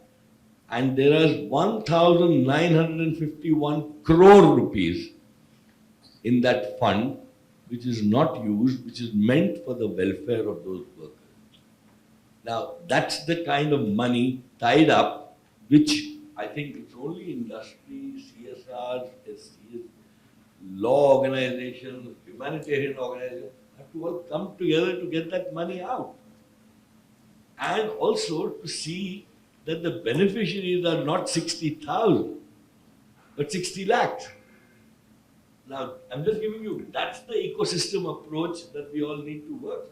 And there is 1,951 crore rupees in that fund, which is not used, which is meant for the welfare of those workers. Now, that's the kind of money tied up, which I think it's only industry, CSRs, SCs, law organizations, humanitarian organizations have to all come together to get that money out. And also to see that the beneficiaries are not 60,000, but 60 lakhs. Now, I'm just giving you, that's the ecosystem approach that we all need to work.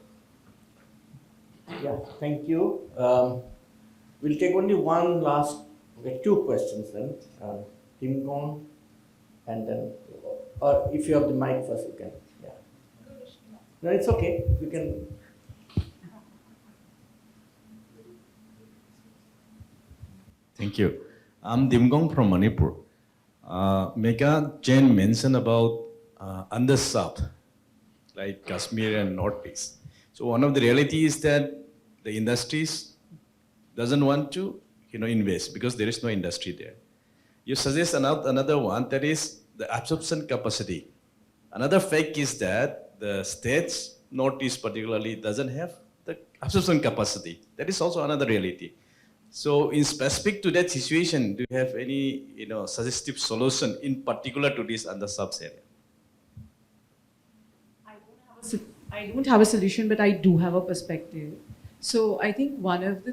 Yeah, thank you. We'll take only one last, two questions then. Tim Gong, and then, or if you have the mic first, you can. Yeah. No, it's okay. You can. Thank you. I'm Dimgong from Manipur. Megha, Jain mentioned about underserved, like Kashmir and Northeast. So one of the reality is that the industries doesn't want to, invest because there is no industry there. You suggest another one, that is the absorption capacity. Another fact is that the states, Northeast particularly, doesn't have the absorption capacity. That is also another reality. So in specific to that situation, do you have any, suggestive solution in particular to this underserved area? I don't have a solution, but I do have a perspective. So I think one of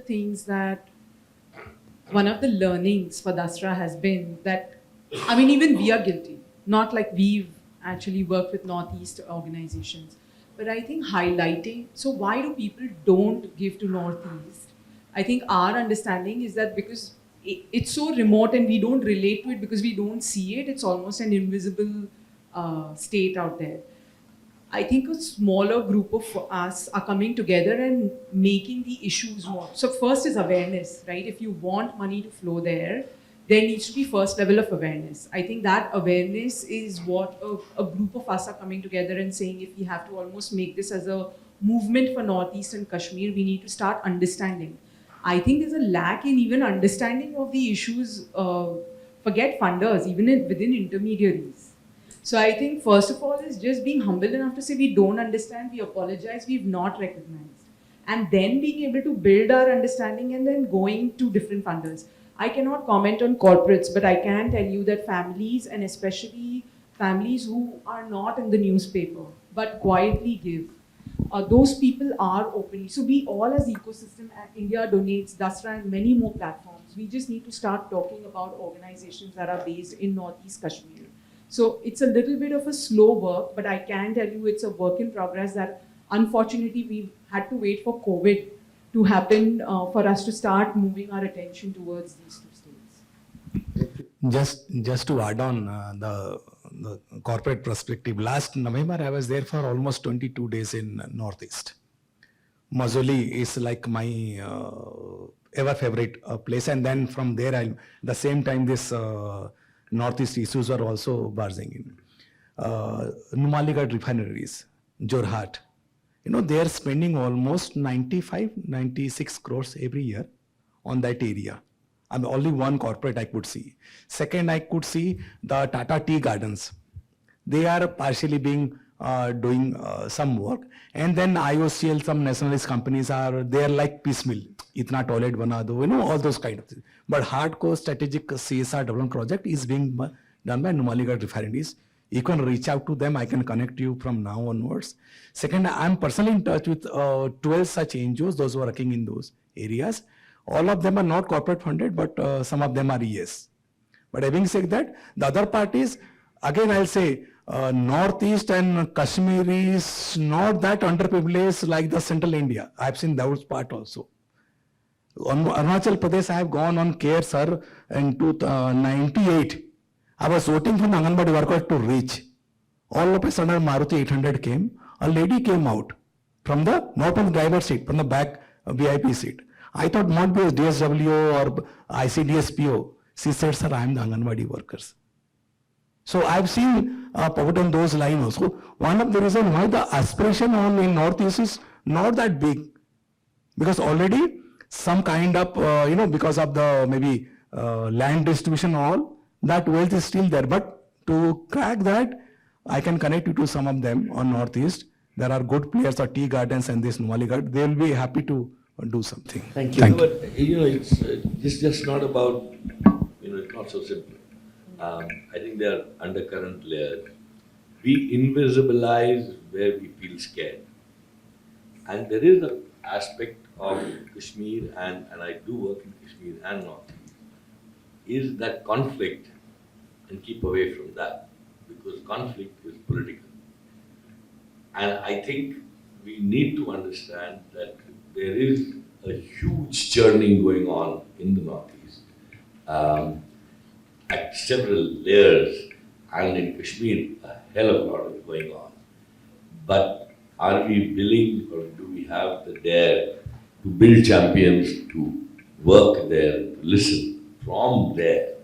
the learnings for DASRA has been that, even we are guilty. Not like we've actually worked with Northeast organizations, but I think highlighting, so why do people don't give to Northeast? I think our understanding is that because it's so remote and we don't relate to it because we don't see it, it's almost an invisible state out there. I think a smaller group of us are coming together and making the issues more. So first is awareness, right? If you want money to flow there needs to be first level of awareness. I think that awareness is what a group of us are coming together and saying, if we have to almost make this as a movement for Northeast and Kashmir, we need to start understanding. I think there's a lack in even understanding of the issues, forget funders, even within intermediaries. So I think first of all is just being humble enough to say we don't understand, we apologize, we've not recognized. And then being able to build our understanding and then going to different funders. I cannot comment on corporates, but I can tell you that families, and especially families who are not in the newspaper, but quietly give, those people are open. So we all as ecosystem, India Donates, DASRA and many more platforms, we just need to start talking about organizations that are based in Northeast Kashmir. So it's a little bit of a slow work, but I can tell you it's a work in progress that Unfortunately, we had to wait for COVID to happen for us to start moving our attention towards these two states. Just to add on the corporate perspective, last November I was there for almost 22 days in Northeast. Mazuli is like my ever favorite place, and then from there the same time this Northeast issues are also buzzing in. Numaligarh refineries, Jorhat, they are spending almost 96 crores every year on that area. I mean, only one corporate I could see. Second, I could see the Tata Tea Gardens. They are partially doing some work. And then IOCL, some nationalist companies they are like piecemeal. Itna toilet bana do, all those kind of things. But hardcore strategic CSR development project is being done by Numaligarh refineries. You can reach out to them. I can connect you from now onwards. Second, I'm personally in touch with 12 such NGOs, those working in those areas. All of them are not corporate funded, but some of them are ES. But having said that, the other part is, again I'll say, Northeast and Kashmir is not that underprivileged like the Central India. I've seen those part also. On Arunachal Pradesh, I have gone on care, sir, in 1998. I was voting for the Anganwadi worker to reach. All of a sudden, Maruti 800 came. A lady came out from not from the driver's seat, from the back VIP seat. I thought not be a DSW or ICDSPO. She said, sir, I am the Anganwadi workers. So I've seen poverty on those lines also. One of the reasons why the aspiration in Northeast is not that big, because already some kind of, because of the maybe land distribution and all, that wealth is still there. But to crack that, I can connect you to some of them on Northeast. There are good players at Tea Gardens and this Numaligarh. They will be happy to do something. Thank you. But it's just not about, it's not so simple. I think there are undercurrent layers. We invisibilize where we feel scared. And there is an aspect of Kashmir, and I do work in Kashmir and Northeast, is that conflict, and keep away from that, because conflict is political. And I think we need to understand that there is a huge churning going on in the Northeast at several layers, and in Kashmir, a hell of a lot is going on. But are we willing, or do we have the dare to build champions, to work there, to listen from there?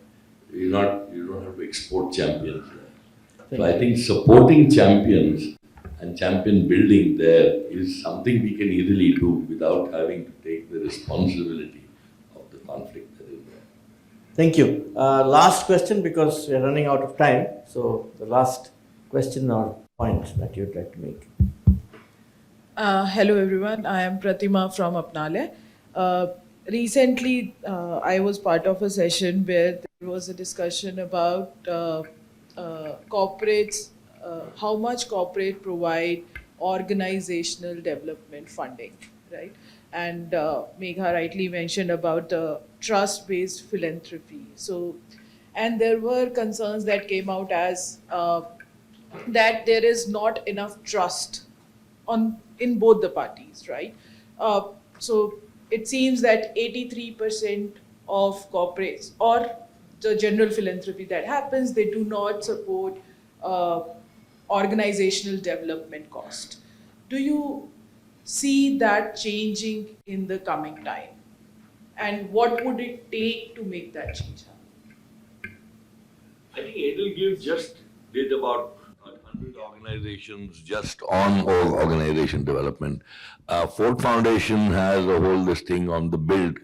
You don't have to export champions there. So I think supporting champions and champion building there is something we can easily do without having to take the responsibility of the conflict that is there. Thank you. Last question, because we are running out of time. So the last question or point that you'd like to make. Hello everyone, I am Pratima from Apnale. Recently, I was part of a session where there was a discussion about corporates, how much corporate provide organizational development funding, right? And Megha rightly mentioned about the trust-based philanthropy. So, and there were concerns that came out as that there is not enough trust in both the parties, right? So it seems that 83% of corporates or the general philanthropy that happens, they do not support organizational development cost. Do you see that changing in the coming time? And what would it take to make that change happen? I think Edelgive just did about 100 organizations just on organization development. Ford Foundation has a whole listing on the build.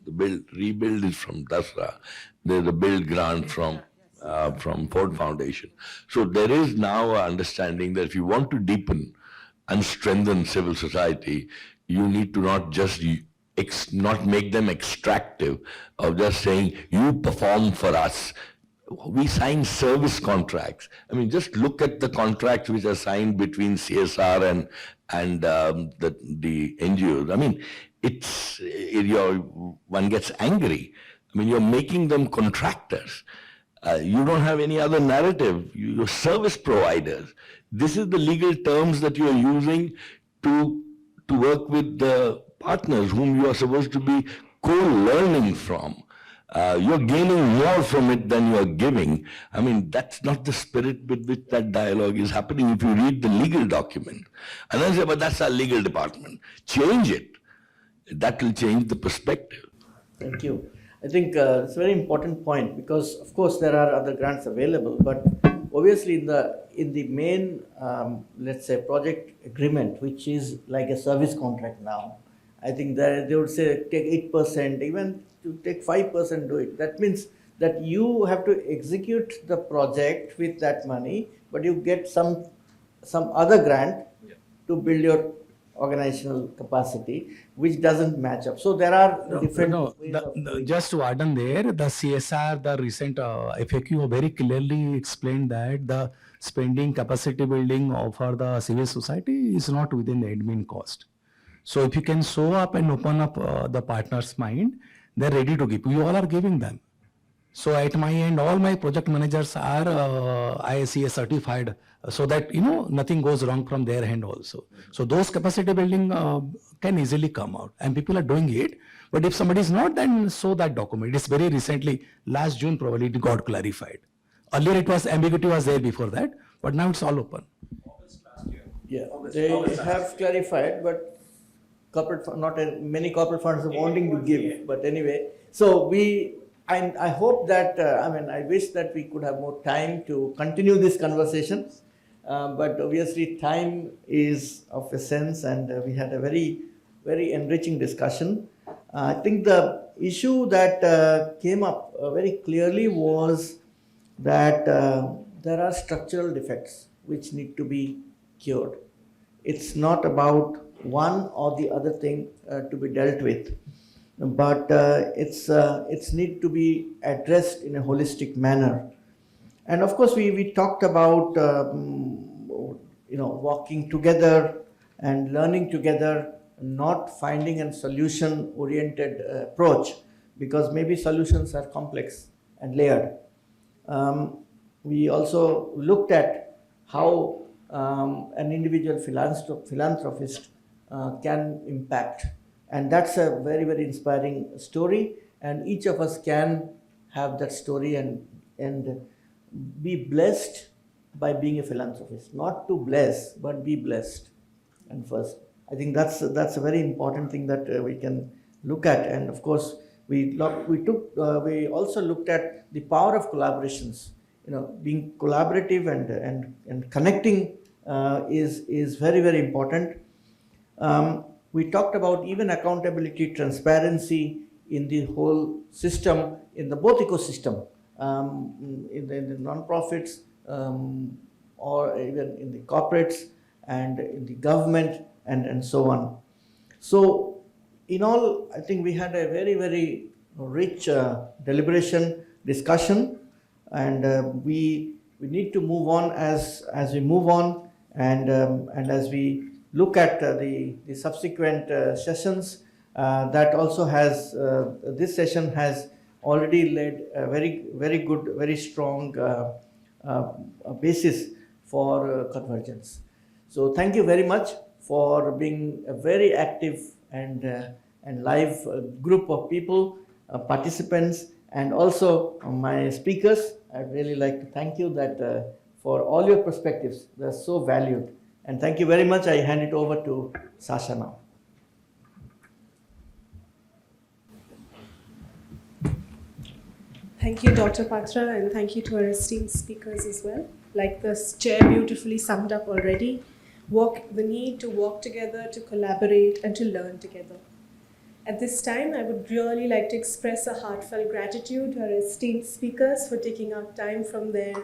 Rebuild is from DASRA. There's a build grant from Ford Foundation. So there is now an understanding that if you want to deepen and strengthen civil society, you need to not just not make them extractive of just saying, you perform for us. We sign service contracts. I mean, just look at the contracts which are signed between CSR and the NGOs. I mean, one gets angry. I mean, you're making them contractors. You don't have any other narrative. You're service providers. This is the legal terms that you're using to work with the partners whom you are supposed to be co-learning from. You're gaining more from it than you're giving. I mean, that's not the spirit with which that dialogue is happening if you read the legal document. And then say, but that's our legal department. Change it. That will change the perspective. Thank you. I think it's a very important point because, of course, there are other grants available, but obviously in the main, let's say, project agreement, which is like a service contract now, I think that they would say take 8%, even to take 5%, do it. That means that you have to execute the project with that money, but you get some other grant to build your organizational capacity, which doesn't match up. So there are different ways of just to add on there, the CSR, the recent FAQ very clearly explained that the spending capacity building for the civil society is not within the admin cost. So if you can show up and open up the partner's mind, they're ready to give. We all are giving them. So at my end, all my project managers are ISCA certified, so that nothing goes wrong from their hand also. So those capacity building can easily come out, and people are doing it. But if somebody is not, then show that document. It's very recently, last June probably it got clarified. Earlier it was ambiguity was there before that, but now it's all open. Yeah, they have clarified, but many corporate funds are wanting to give. But anyway, so I hope that, I wish that we could have more time to continue this conversation, but obviously time is of essence, and we had a very, very enriching discussion. I think the issue that came up very clearly was that there are structural defects which need to be cured. It's not about one or the other thing to be dealt with, but it's need to be addressed in a holistic manner. And of course, we talked about walking together and learning together, not finding a solution-oriented approach, because maybe solutions are complex and layered. We also looked at how an individual philanthropist can impact. And that's a very, very inspiring story. And each of us can have that story and be blessed by being a philanthropist. Not to bless, but be blessed. And first, I think that's a very important thing that we can look at. And of course, we also looked at the power of collaborations. Being collaborative and connecting is very, very important. We talked about even accountability, transparency in the whole system, in the both ecosystem, in the non-profits or even in the corporates and in the government and so on. So in all, I think we had a very, very rich deliberation, discussion, and we need to move on as we move on and as we look at the subsequent sessions. That also has, this session has already laid a very, very good, very strong basis for convergence. So thank you very much for being a very active and live group of people, participants, and also my speakers. I'd really like to thank you that for all your perspectives. They're so valued. And thank you very much. I hand it over to Sasha now. Thank you, Dr. Patra, and thank you to our esteemed speakers as well. Like this chair beautifully summed up already, the need to work together, to collaborate, and to learn together. At this time, I would really like to express a heartfelt gratitude to our esteemed speakers for taking out time from their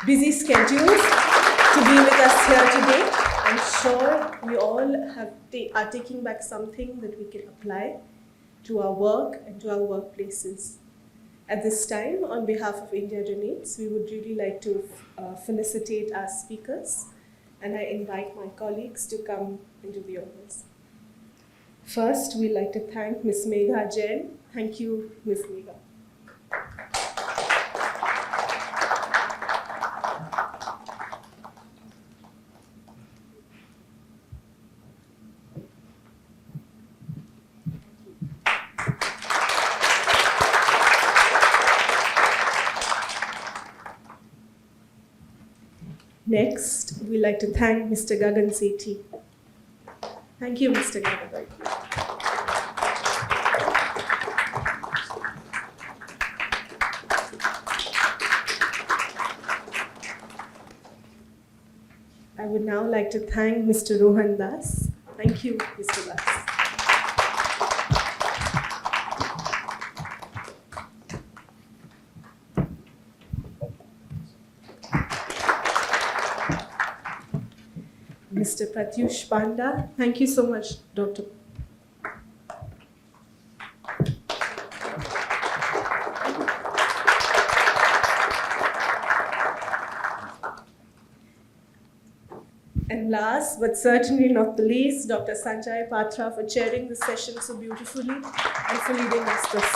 busy schedules to be with us here today. I'm sure we all are taking back something that we can apply to our work and to our workplaces. At this time, on behalf of India Donates, we would really like to felicitate our speakers, and I invite my colleagues to come and do the honors. First, we'd like to thank Ms. Megha Jain. Thank you, Ms. Megha. Next, we'd like to thank Mr. Gagan Sethi. Thank you, Mr. Gagan. I would now like to thank Mr. Rohan Das. Thank you, Mr. Das. Mr. Pratyush Panda. Thank you so much, Dr. And last but certainly not the least, Dr. Sanjay Patra for chairing this session so beautifully and for leading us thus